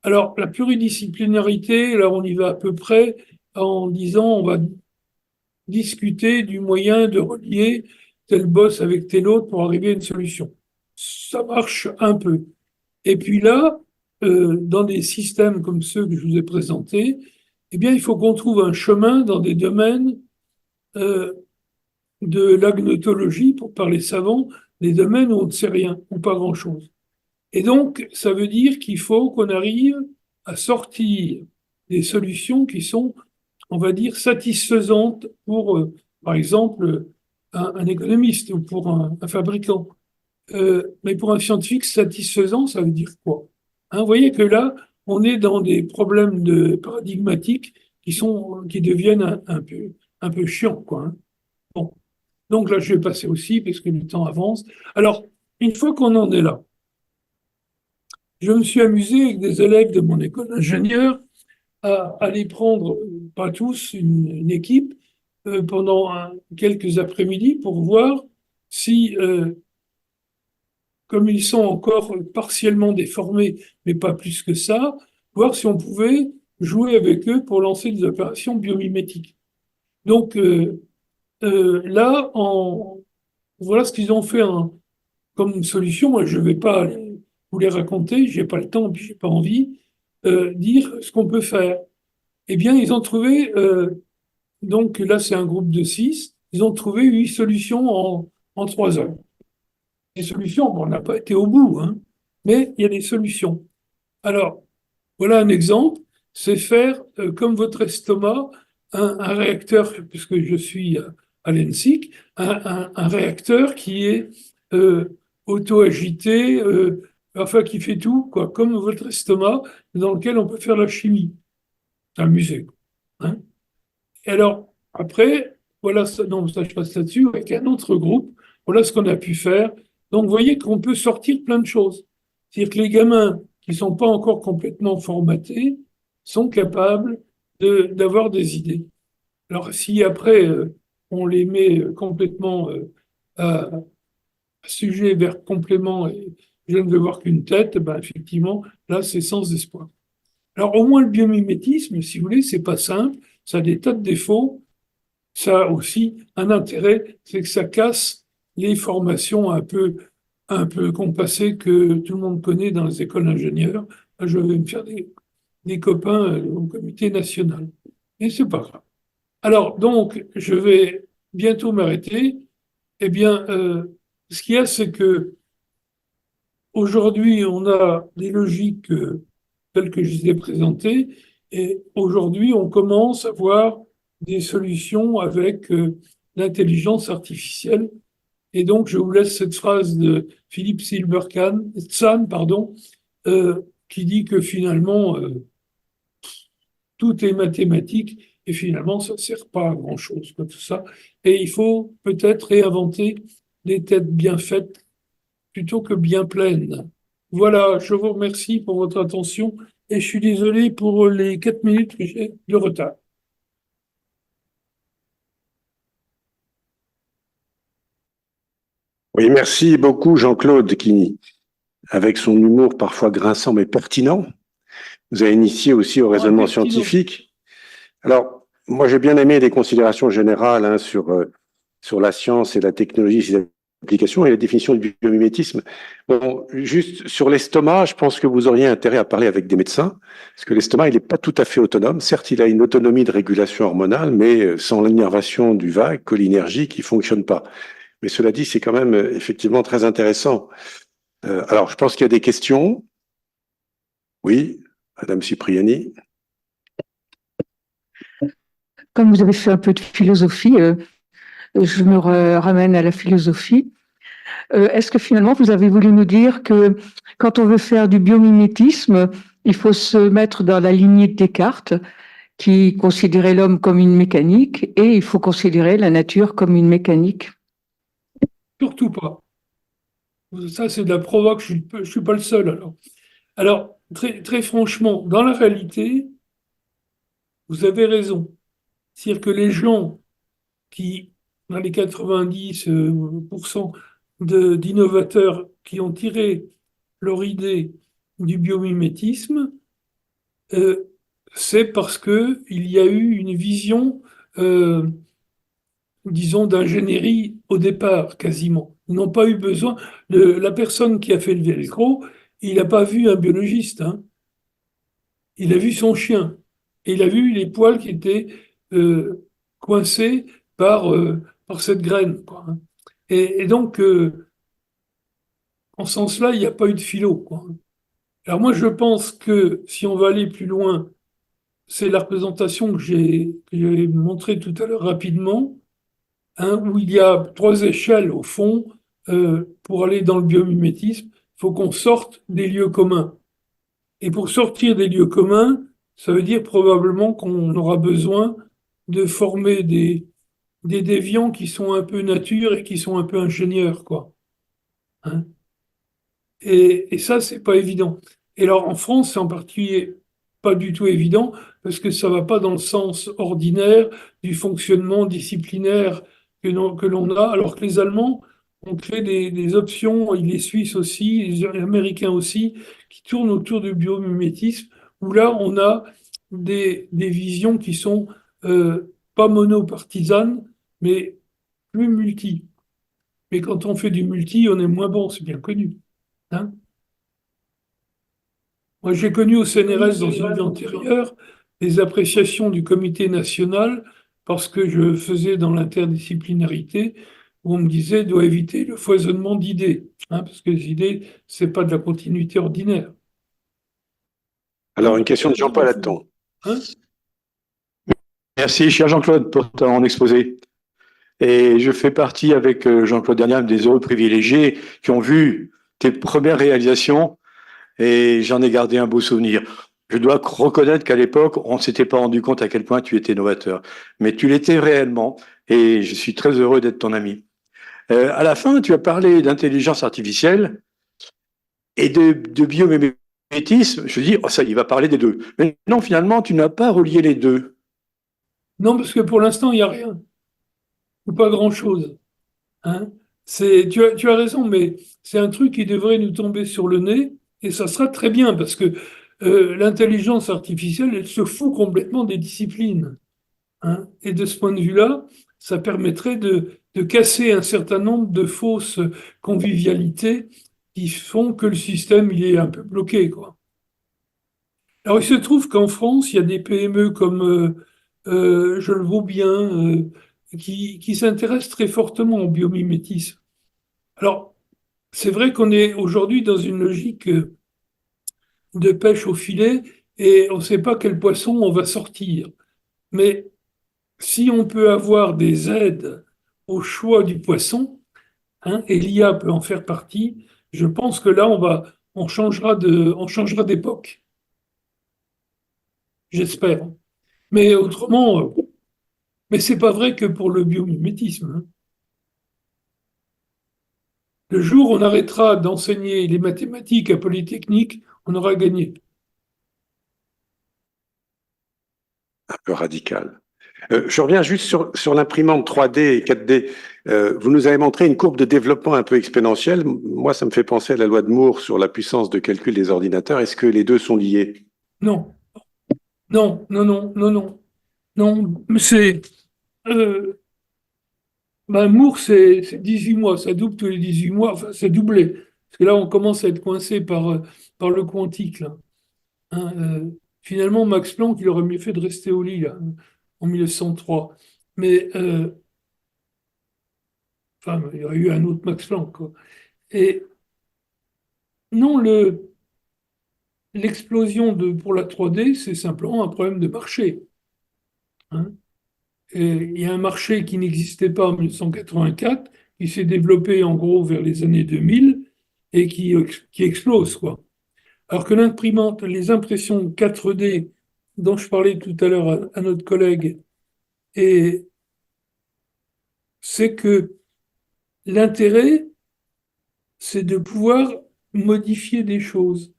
Alors, la pluridisciplinarité, là, on y va à peu près en disant on va discuter du moyen de relier tel boss avec tel autre pour arriver à une solution. Ça marche un peu. Et puis là, dans des systèmes comme ceux que je vous ai présentés, eh bien, il faut qu'on trouve un chemin dans des domaines euh, de l'agnotologie, pour parler savant, des domaines où on ne sait rien, ou pas grand-chose. Et donc, ça veut dire qu'il faut qu'on arrive à sortir des solutions qui sont, on va dire, satisfaisantes pour, par exemple, un économiste ou pour un fabricant. Mais pour un scientifique, satisfaisant, ça veut dire quoi? Hein, vous voyez que là, on est dans des problèmes paradigmatiques qui deviennent un peu chiants, quoi. Hein. Bon. Donc là, je vais passer aussi, parce que le temps avance. Alors, une fois qu'on en est là, je me suis amusé avec des élèves de mon école d'ingénieur à aller prendre, pas tous, une équipe pendant quelques après-midi pour voir si, comme ils sont encore partiellement déformés, mais pas plus que ça, voir si on pouvait jouer avec eux pour lancer des opérations biomimétiques. Donc là, voilà ce qu'ils ont fait comme une solution. Moi, je ne vais pas vous les raconter, j'ai pas le temps, puis j'ai pas envie, dire ce qu'on peut faire. Eh bien, ils ont trouvé, donc là, c'est un groupe de 6, ils ont trouvé 8 solutions en 3 heures. Des solutions, bon, on n'a pas été au bout, hein, mais il y a des solutions. Alors, voilà un exemple, c'est faire, comme votre estomac, un réacteur, puisque je suis à l'ENSIC, un réacteur qui est auto-agité, enfin qui fait tout, quoi, comme votre estomac, dans lequel on peut faire la chimie. C'est un musée. Hein. Et alors, après, voilà, non, ça, je passe là-dessus, avec un autre groupe, voilà ce qu'on a pu faire. Donc, vous voyez qu'on peut sortir plein de choses. C'est-à-dire que les gamins qui ne sont pas encore complètement formatés sont capables d'avoir des idées. Alors, si après, on les met complètement à sujet vers complément et je ne veux voir qu'une tête, ben effectivement, là, c'est sans espoir. Alors, au moins, le biomimétisme, si vous voulez, c'est pas simple, ça a des tas de défauts. Ça a aussi un intérêt, c'est que ça casse les formations un peu compassées que tout le monde connaît dans les écoles d'ingénieurs. Je vais me faire des copains au comité national. Et c'est pas grave. Alors, donc, je vais bientôt m'arrêter. Eh bien, ce qu'il y a, c'est que aujourd'hui, on a des logiques telles que je les ai présentées, et aujourd'hui, on commence à voir des solutions avec l'intelligence artificielle. Et donc, je vous laisse cette phrase de Philippe Silberman, pardon, qui dit que finalement, tout est mathématique et finalement, ça ne sert pas à grand-chose, tout ça. Et il faut peut-être réinventer des têtes bien faites plutôt que bien pleines. Voilà, je vous remercie pour votre attention et je suis désolé pour les 4 minutes que j'ai de retard. Oui, merci beaucoup Jean-Claude qui, avec son humour parfois grinçant mais pertinent, nous a initié aussi au raisonnement scientifique. Alors, moi j'ai bien aimé les considérations générales sur la science et la technologie, ses applications et la définition du biomimétisme. Bon, juste sur l'estomac, je pense que vous auriez intérêt à parler avec des médecins, parce que l'estomac, il n'est pas tout à fait autonome. Certes, il a une autonomie de régulation hormonale, mais sans l'innervation du vague, cholinergique, il ne fonctionne pas. Mais cela dit, c'est quand même effectivement très intéressant. Alors, je pense qu'il y a des questions. Oui, Madame Cipriani. Comme vous avez fait un peu de philosophie, je me ramène à la philosophie. Est-ce que finalement, vous avez voulu nous dire que quand on veut faire du biomimétisme, il faut se mettre dans la lignée de Descartes, qui considérait l'homme comme une mécanique, et il faut considérer la nature comme une mécanique? Surtout pas. Ça, c'est de la provoque, je ne suis pas le seul alors. Alors, très franchement, dans la réalité, vous avez raison. C'est-à-dire que les gens qui, dans les 90% d'innovateurs qui ont tiré leur idée du biomimétisme, c'est parce qu'il y a eu une vision, disons, d'ingénierie au départ, quasiment. Ils n'ont pas eu besoin. La personne qui a fait le velcro, il n'a pas vu un biologiste. Hein. Il a vu son chien. Et il a vu les poils qui étaient coincés par cette graine. Quoi. Hein. Et donc, en ce sens-là, il n'y a pas eu de philo. Quoi. Alors moi, je pense que si on va aller plus loin, c'est la représentation que j'ai montrée tout à l'heure rapidement, hein, où il y a 3 échelles au fond. Pour aller dans le biomimétisme, il faut qu'on sorte des lieux communs. Et pour sortir des lieux communs, ça veut dire probablement qu'on aura besoin de former des déviants qui sont un peu nature et qui sont un peu ingénieurs, quoi. Hein. Et ça, c'est pas évident. Et alors, en France, c'est en particulier pas du tout évident, parce que ça va pas dans le sens ordinaire du fonctionnement disciplinaire que l'on a, alors que les Allemands ont créé des options, et les Suisses aussi, les Américains aussi, qui tournent autour du biomimétisme, où là, on a des visions qui sont pas monopartisanes, mais plus multi. Mais quand on fait du multi, on est moins bon, c'est bien connu. Hein. Moi, j'ai connu au CNRS dans une vie antérieure les appréciations du comité national parce que je faisais dans l'interdisciplinarité où on me disait doit éviter le foisonnement d'idées, hein, parce que les idées, c'est pas de la continuité ordinaire. Alors, une question de Jean-Paul Hatton. Hein. Merci, cher Jean-Claude, pour ton exposé. Et je fais partie avec Jean-Claude Derniam des heureux privilégiés qui ont vu tes premières réalisations et j'en ai gardé un beau souvenir. Je dois reconnaître qu'à l'époque, on ne s'était pas rendu compte à quel point tu étais novateur. Mais tu l'étais réellement et je suis très heureux d'être ton ami. À la fin, tu as parlé d'intelligence artificielle et de biomimétisme. Je dis, oh, ça, il va parler des deux. Mais non, finalement, tu n'as pas relié les deux. Non, parce que pour l'instant, il n'y a rien. Ou pas grand-chose. Hein. Tu as raison, mais c'est un truc qui devrait nous tomber sur le nez, et ça sera très bien, parce que l'intelligence artificielle, elle se fout complètement des disciplines. Hein. Et de ce point de vue-là, ça permettrait de casser un certain nombre de fausses convivialités qui font que le système il est un peu bloqué, quoi. Alors, il se trouve qu'en France, il y a des PME comme Je le vaux bien, qui s'intéressent très fortement au biomimétisme. Alors, c'est vrai qu'on est aujourd'hui dans une logique de pêche au filet et on ne sait pas quel poisson on va sortir. Mais si on peut avoir des aides au choix du poisson, hein, et l'IA peut en faire partie, je pense que là, on changera d'époque. J'espère. Mais autrement, mais c'est pas vrai que pour le biomimétisme. Hein. Le jour où on arrêtera d'enseigner les mathématiques à Polytechnique, on aura gagné. Un peu radical. Je reviens juste sur l'imprimante 3D et 4D. Vous nous avez montré une courbe de développement un peu exponentielle. Moi, ça me fait penser à la loi de Moore sur la puissance de calcul des ordinateurs. Est-ce que les deux sont liés? Non. Non, non, non, non, non. Non, mais c'est... Moore, c'est 18 mois, ça double tous les 18 mois, enfin, c'est doublé. Parce que là, on commence à être coincé par le quantique, là. Hein, finalement, Max Planck, il aurait mieux fait de rester au lit, là, en 1903. Mais, enfin, il y aurait eu un autre Max Planck, quoi. Et non, l'explosion pour la 3D, c'est simplement un problème de marché. Hein. Et il y a un marché qui n'existait pas en 1984, qui s'est développé en gros vers les années 2000 et qui explose, quoi. Alors que l'imprimante, les impressions 4D dont je parlais tout à l'heure à notre collègue, et c'est que l'intérêt, c'est de pouvoir modifier des choses.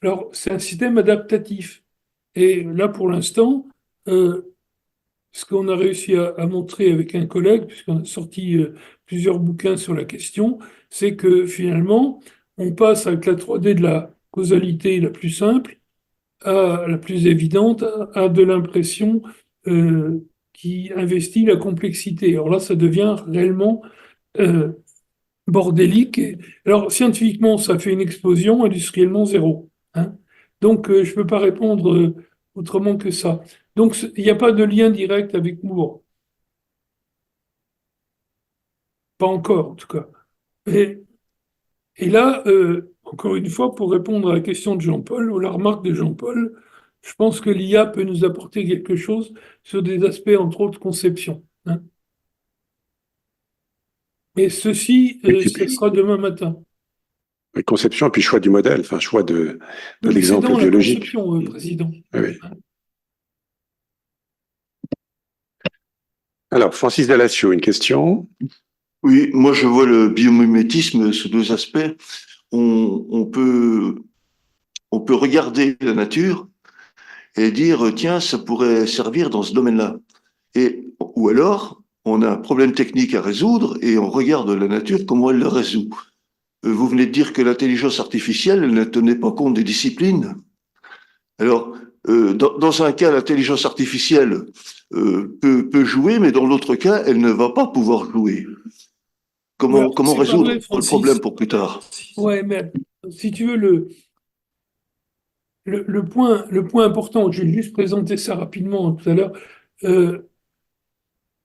Alors, c'est un système adaptatif. Et là, pour l'instant, ce qu'on a réussi à montrer avec un collègue, puisqu'on a sorti plusieurs bouquins sur la question, c'est que finalement, on passe avec la 3D de la causalité la plus simple à la plus évidente, à de l'impression qui investit la complexité. Alors là, ça devient réellement bordélique. Alors, scientifiquement, ça fait une explosion, industriellement, zéro. Hein. Donc, je ne peux pas répondre autrement que ça. Donc, il n'y a pas de lien direct avec Moore. Pas encore, en tout cas. Et là, encore une fois, pour répondre à la question de Jean-Paul, ou la remarque de Jean-Paul, je pense que l'IA peut nous apporter quelque chose sur des aspects, entre autres, conception. Hein. Et ceci, ce sera demain matin. Conception et puis choix du modèle, enfin choix de l'exemple C'est dans biologique. la conception, Président. Oui. Alors, Francis Dallacio, une question. Oui, moi je vois le biomimétisme sous deux aspects. On on peut regarder la nature et dire, tiens, ça pourrait servir dans ce domaine-là. Ou alors, on a un problème technique à résoudre et on regarde la nature, comment elle le résout. Vous venez de dire que l'intelligence artificielle, elle ne tenait pas compte des disciplines. Alors, dans un cas, l'intelligence artificielle peut jouer, mais dans l'autre cas, elle ne va pas pouvoir jouer. Comment résoudre le problème pour plus tard? Ouais, mais si tu veux, le point important, je vais juste présenter ça rapidement tout à l'heure,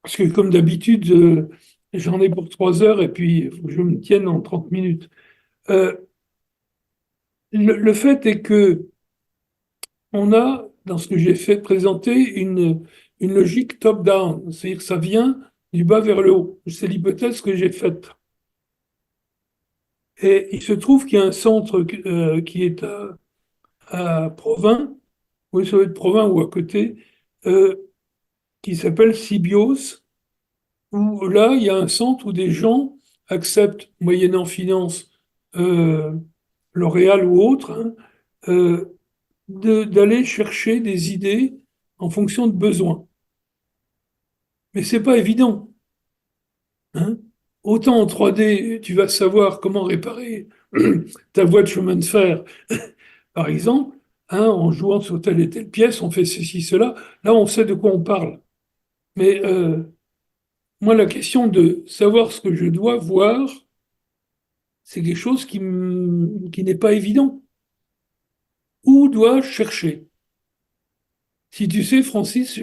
parce que comme d'habitude, j'en ai pour 3 heures et puis il faut que je me tienne en 30 minutes. Le fait est que on a, dans ce que j'ai fait présenter, une logique top-down, c'est-à-dire que ça vient du bas vers le haut. C'est l'hypothèse que j'ai faite. Et il se trouve qu'il y a un centre qui est à Provins, oui, ça doit être Provins ou à côté, qui s'appelle Sybios, où là, il y a un centre où des gens acceptent, moyennant finance, L'Oréal ou autre, hein, d'aller chercher des idées en fonction de besoins. Mais c'est pas évident. Hein. Autant en 3D, tu vas savoir comment réparer ta voie de chemin de fer, par exemple, hein, en jouant sur telle et telle pièce, on fait ceci, cela. Là, on sait de quoi on parle. Mais moi, la question de savoir ce que je dois voir, c'est quelque chose qui n'est pas évident. Où dois-je chercher? Si tu sais, Francis,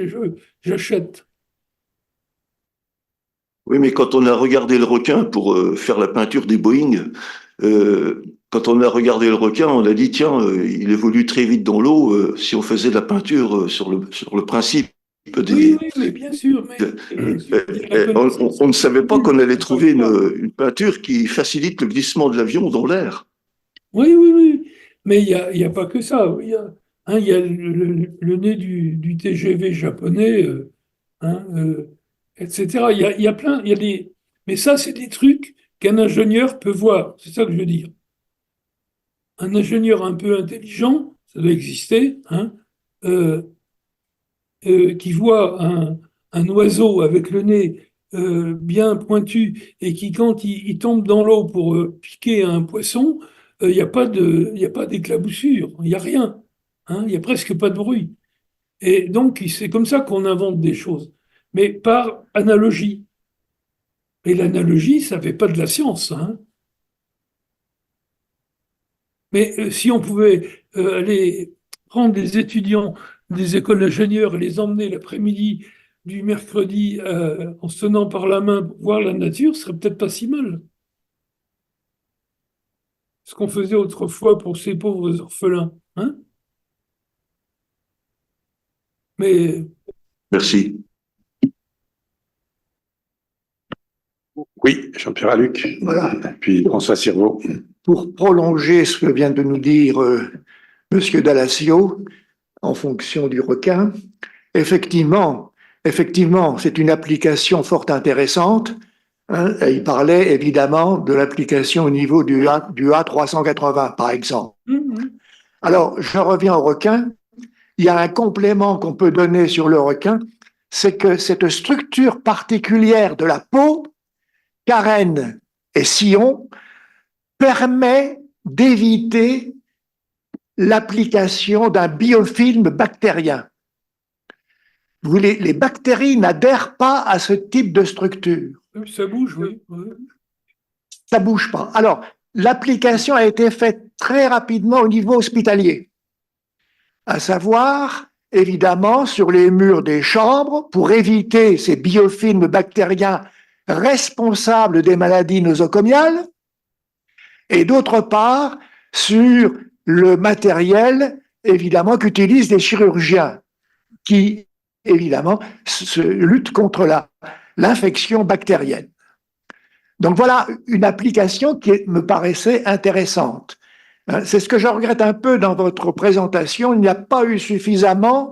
j'achète. Oui, mais quand on a regardé le requin pour faire la peinture des Boeing, quand on a regardé le requin, on a dit, tiens, il évolue très vite dans l'eau, si on faisait de la peinture sur le principe des... Oui, mais bien sûr. On ne savait pas qu'on allait trouver une peinture qui facilite le glissement de l'avion dans l'air. Oui. Mais il y a pas que ça. Il y a le nez du TGV japonais, etc. Il y a plein. Mais ça, c'est des trucs qu'un ingénieur peut voir. C'est ça que je veux dire. Un ingénieur un peu intelligent, ça doit exister, qui voit un oiseau avec le nez bien pointu et qui, quand il tombe dans l'eau pour piquer un poisson, il n'y a pas d'éclaboussure, il n'y a rien, il n'y a presque pas de bruit. Et donc, c'est comme ça qu'on invente des choses, mais par analogie. Et l'analogie, ça ne fait pas de la science. Mais si on pouvait aller prendre des étudiants des écoles d'ingénieurs et les emmener l'après-midi du mercredi en se tenant par la main pour voir la nature, ce serait peut-être pas si mal. Ce qu'on faisait autrefois pour ces pauvres orphelins. Mais Merci. Oui, Jean-Pierre Alluc. Voilà. Puis François Cirvaux. Pour prolonger ce que vient de nous dire Monsieur Dallacio, en fonction du requin, effectivement, c'est une application fort intéressante. Il parlait évidemment de l'application au niveau du A380, par exemple. Alors, je reviens au requin. Il y a un complément qu'on peut donner sur le requin, c'est que cette structure particulière de la peau, carène et sillon, permet d'éviter l'application d'un biofilm bactérien. Les bactéries n'adhèrent pas à ce type de structure. Ça bouge, oui. Ça bouge pas. Alors, l'application a été faite très rapidement au niveau hospitalier, à savoir, évidemment, sur les murs des chambres, pour éviter ces biofilms bactériens responsables des maladies nosocomiales, et d'autre part, sur le matériel, évidemment, qu'utilisent les chirurgiens, qui, évidemment, luttent contre l'infection bactérienne. Donc voilà une application qui me paraissait intéressante. C'est ce que je regrette un peu dans votre présentation. Il n'y a pas eu suffisamment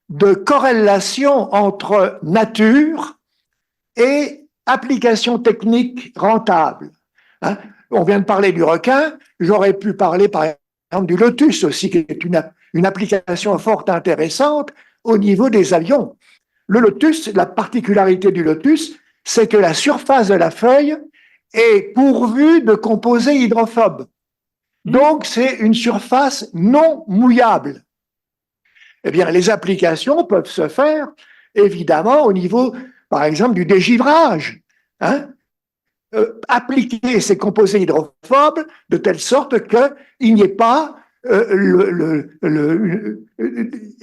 de corrélation entre nature et application technique rentable. On vient de parler du requin, j'aurais pu parler par exemple du Lotus aussi, qui est une application fort intéressante au niveau des avions. Le Lotus, la particularité du Lotus, c'est que la surface de la feuille est pourvue de composés hydrophobes. Donc, c'est une surface non mouillable. Eh bien, les applications peuvent se faire, évidemment, au niveau, par exemple, du dégivrage. Hein? Appliquer ces composés hydrophobes de telle sorte qu'il n'y ait pas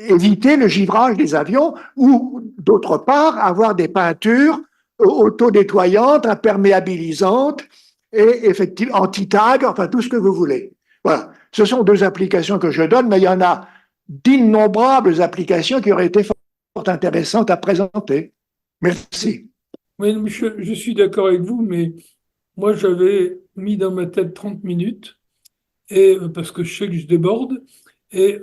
éviter le givrage des avions ou, d'autre part, avoir des peintures auto-nettoyantes, imperméabilisantes et effectivement anti-tag, enfin tout ce que vous voulez. Voilà. Ce sont deux applications que je donne, mais il y en a d'innombrables applications qui auraient été fort intéressantes à présenter. Merci. Oui, je suis d'accord avec vous, mais moi, j'avais mis dans ma tête 30 minutes, et, parce que je sais que je déborde, et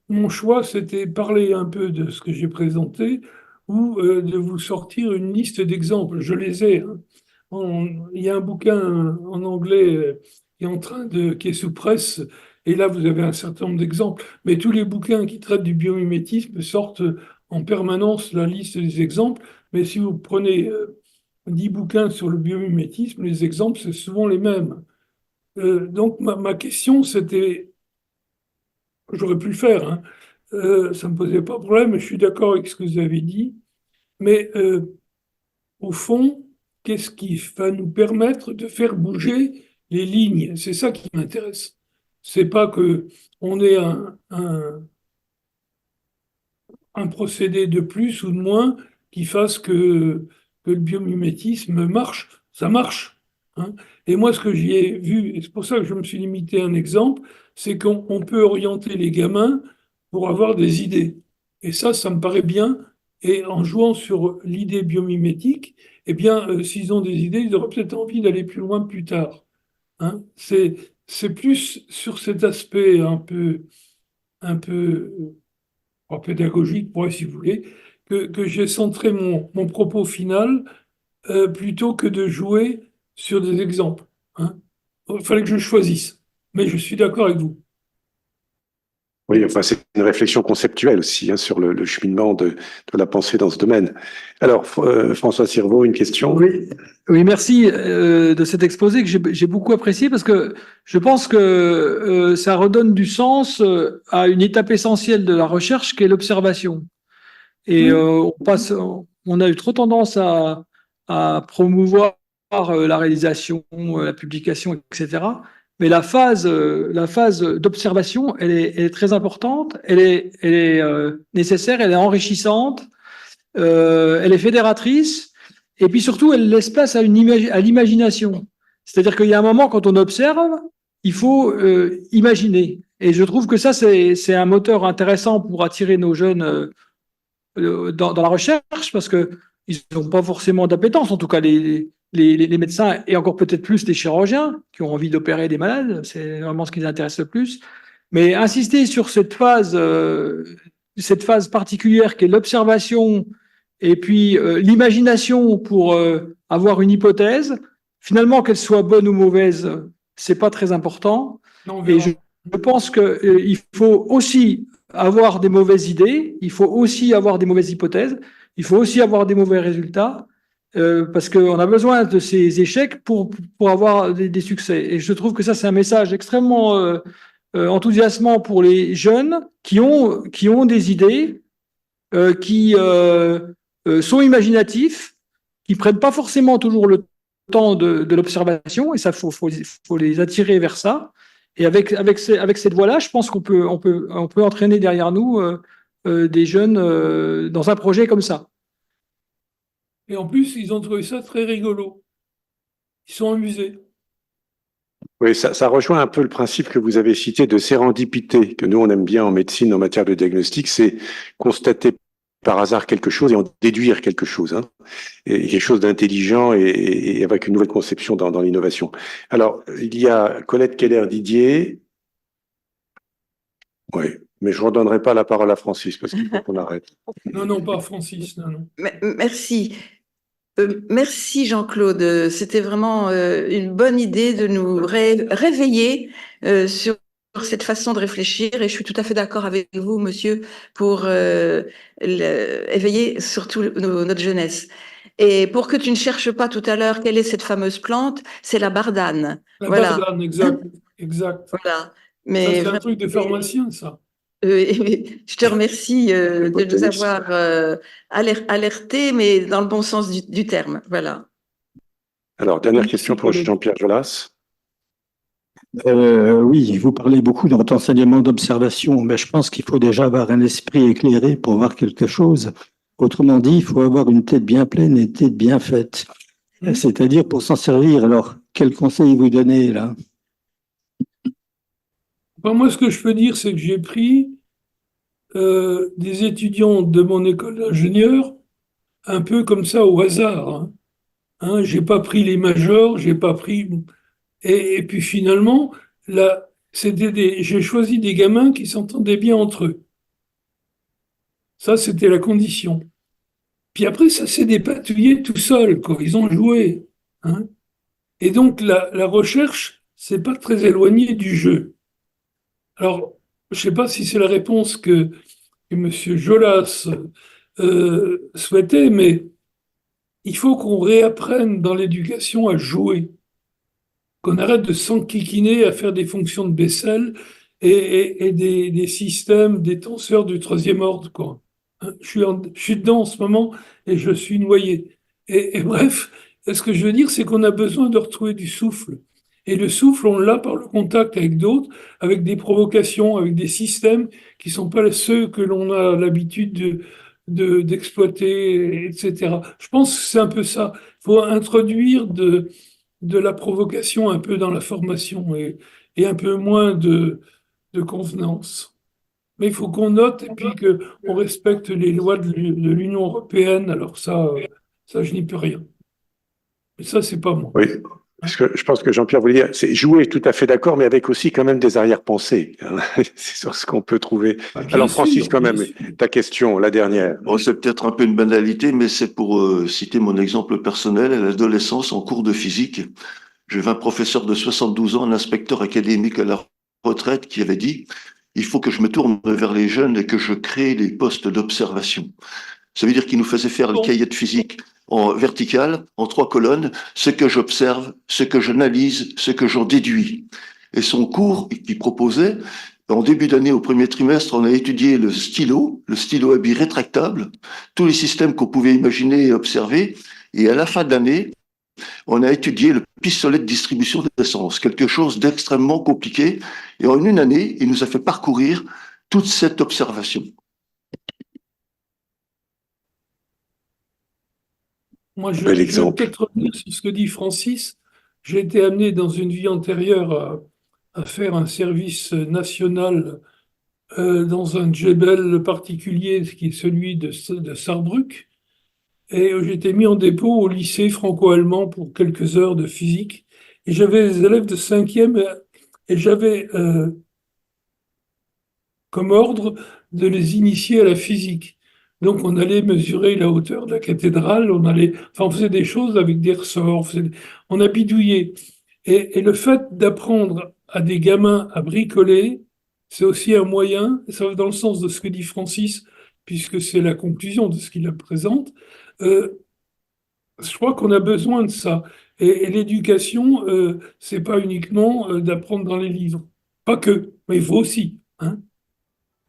mon choix, c'était parler un peu de ce que j'ai présenté ou de vous sortir une liste d'exemples. Je les ai. Hein. Il y a un bouquin en anglais qui est sous presse, et là, vous avez un certain nombre d'exemples. Mais tous les bouquins qui traitent du biomimétisme sortent en permanence la liste des exemples. Mais si vous prenez 10 bouquins sur le biomimétisme, les exemples, c'est souvent les mêmes. Donc, ma question, c'était, j'aurais pu le faire, hein. Ça ne me posait pas de problème, je suis d'accord avec ce que vous avez dit, mais au fond, qu'est-ce qui va nous permettre de faire bouger les lignes? C'est ça qui m'intéresse. C'est pas qu'on ait un procédé de plus ou de moins qui fasse que le biomimétisme marche. Ça marche. Hein. Et moi, ce que j'y ai vu, et c'est pour ça que je me suis limité à un exemple, c'est qu'on peut orienter les gamins pour avoir des idées. Et ça me paraît bien. Et en jouant sur l'idée biomimétique, eh bien, s'ils ont des idées, ils auraient peut-être envie d'aller plus loin plus tard. Hein. C'est plus sur cet aspect un peu pédagogique, si vous voulez, que j'ai centré mon propos final plutôt que de jouer sur des exemples. Hein. Il fallait que je choisisse, mais je suis d'accord avec vous. Oui, enfin, c'est une réflexion conceptuelle aussi hein, sur le cheminement de la pensée dans ce domaine. Alors, François Sirvaux, une question? Oui, merci de cet exposé que j'ai beaucoup apprécié parce que je pense que ça redonne du sens à une étape essentielle de la recherche qui est l'observation. Et on a eu trop tendance à promouvoir la réalisation, la publication, etc. Mais la phase d'observation, elle est très importante, elle est nécessaire, elle est enrichissante, elle est fédératrice, et puis surtout, elle laisse place à l'imagination. C'est-à-dire qu'il y a un moment, quand on observe, il faut imaginer. Et je trouve que ça, c'est un moteur intéressant pour attirer nos jeunes dans la recherche, parce qu'ils n'ont pas forcément d'appétence, en tout cas les médecins, et encore peut-être plus les chirurgiens, qui ont envie d'opérer des malades, c'est vraiment ce qui les intéresse le plus. Mais insister sur cette phase particulière qui est l'observation et puis l'imagination pour avoir une hypothèse, finalement, qu'elle soit bonne ou mauvaise, c'est pas très important. Non, et je pense qu'il faut aussi avoir des mauvaises idées, il faut aussi avoir des mauvaises hypothèses, il faut aussi avoir des mauvais résultats, parce qu'on a besoin de ces échecs pour avoir des succès. Et je trouve que ça, c'est un message extrêmement enthousiasmant pour les jeunes qui ont des idées, qui sont imaginatifs, qui prennent pas forcément toujours le temps de l'observation, et ça, faut les attirer vers ça. Et avec cette voie-là, je pense qu'on peut entraîner derrière nous des jeunes dans un projet comme ça. Et en plus, ils ont trouvé ça très rigolo. Ils sont amusés. Oui, ça rejoint un peu le principe que vous avez cité de sérendipité, que nous, on aime bien en médecine, en matière de diagnostic, c'est constater par hasard quelque chose et en déduire quelque chose, hein, et quelque chose d'intelligent et avec une nouvelle conception dans l'innovation. Alors, il y a Colette Keller-Didier. Oui, mais je ne redonnerai pas la parole à Francis parce qu'il faut qu'on arrête. Non, pas Francis. Non. Merci. Merci Jean-Claude. C'était vraiment une bonne idée de nous réveiller sur cette façon de réfléchir et je suis tout à fait d'accord avec vous, monsieur, pour éveiller surtout notre jeunesse. Et pour que tu ne cherches pas tout à l'heure quelle est cette fameuse plante, c'est la bardane. La Voilà. bardane, exact, exact. Voilà. Ça, Mais c'est un truc de pharmacien, ça. je te remercie de nous botaniste. avoir alertés, mais dans le bon sens du terme. Voilà. Alors, dernière question pour Jean-Pierre Jolas. Oui, vous parlez beaucoup de votre enseignement d'observation, mais je pense qu'il faut déjà avoir un esprit éclairé pour voir quelque chose. Autrement dit, il faut avoir une tête bien pleine et une tête bien faite. C'est-à-dire pour s'en servir. Alors, quel conseil vous donnez là? Enfin, moi, ce que je peux dire, c'est que j'ai pris des étudiants de mon école d'ingénieur un peu comme ça au hasard. J'ai pas pris les majors, j'ai pas pris. Et puis finalement, là, j'ai choisi des gamins qui s'entendaient bien entre eux. Ça, c'était la condition. Puis après, ça s'est dépatouillé tout seul, quoi. Ils ont joué. Et donc, la recherche, c'est pas très éloigné du jeu. Alors, je sais pas si c'est la réponse que M. Jolas souhaitait, mais il faut qu'on réapprenne dans l'éducation à jouer, qu'on arrête de s'enquiquiner à faire des fonctions de Bessel et des systèmes, des tenseurs du troisième ordre, quoi. Je suis dedans en ce moment et je suis noyé. Et bref, ce que je veux dire, c'est qu'on a besoin de retrouver du souffle. Et le souffle, on l'a par le contact avec d'autres, avec des provocations, avec des systèmes qui ne sont pas ceux que l'on a l'habitude d'exploiter, etc. Je pense que c'est un peu ça. Il faut introduire de la provocation un peu dans la formation et un peu moins de convenance. Mais il faut qu'on note et puis qu'on respecte les lois de l'Union européenne. Alors ça, je n'y peux rien. Mais ça, c'est pas moi. Oui, parce que je pense que Jean-Pierre voulait dire, c'est jouer, tout à fait d'accord, mais avec aussi quand même des arrière-pensées. C'est sur ce qu'on peut trouver. Alors Francis, quand même, ta question, la dernière. Bon, c'est peut-être un peu une banalité, mais c'est pour citer mon exemple personnel. À l'adolescence, en cours de physique, j'avais un professeur de 72 ans, un inspecteur académique à la retraite, qui avait dit « Il faut que je me tourne vers les jeunes et que je crée des postes d'observation ». Ça veut dire qu'il nous faisait faire le cahier de physique en vertical, en 3 colonnes, ce que j'observe, ce que j'analyse, ce que j'en déduis. Et son cours qu'il proposait, en début d'année, au premier trimestre, on a étudié le stylo à billes rétractable, tous les systèmes qu'on pouvait imaginer et observer. Et à la fin de l'année, on a étudié le pistolet de distribution d'essence, quelque chose d'extrêmement compliqué. Et en une année, il nous a fait parcourir toute cette observation. Moi, je vais peut-être revenir sur ce que dit Francis. J'ai été amené dans une vie antérieure à faire un service national dans un djebel particulier, qui est celui de Sarrebruck. Et j'ai été mis en dépôt au lycée franco-allemand pour quelques heures de physique. Et j'avais des élèves de 5e et j'avais comme ordre de les initier à la physique. Donc, on allait mesurer la hauteur de la cathédrale, on faisait des choses avec des ressorts, on a bidouillé. Et le fait d'apprendre à des gamins à bricoler, c'est aussi un moyen, ça va dans le sens de ce que dit Francis, puisque c'est la conclusion de ce qu'il présente. Je crois qu'on a besoin de ça. Et l'éducation, c'est pas uniquement d'apprendre dans les livres. Pas que, mais il faut aussi.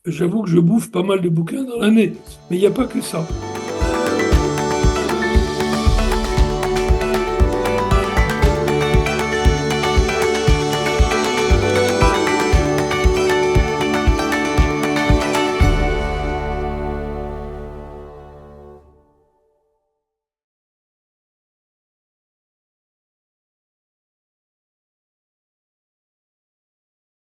J'avoue que je bouffe pas mal de bouquins dans l'année, mais il n'y a pas que ça.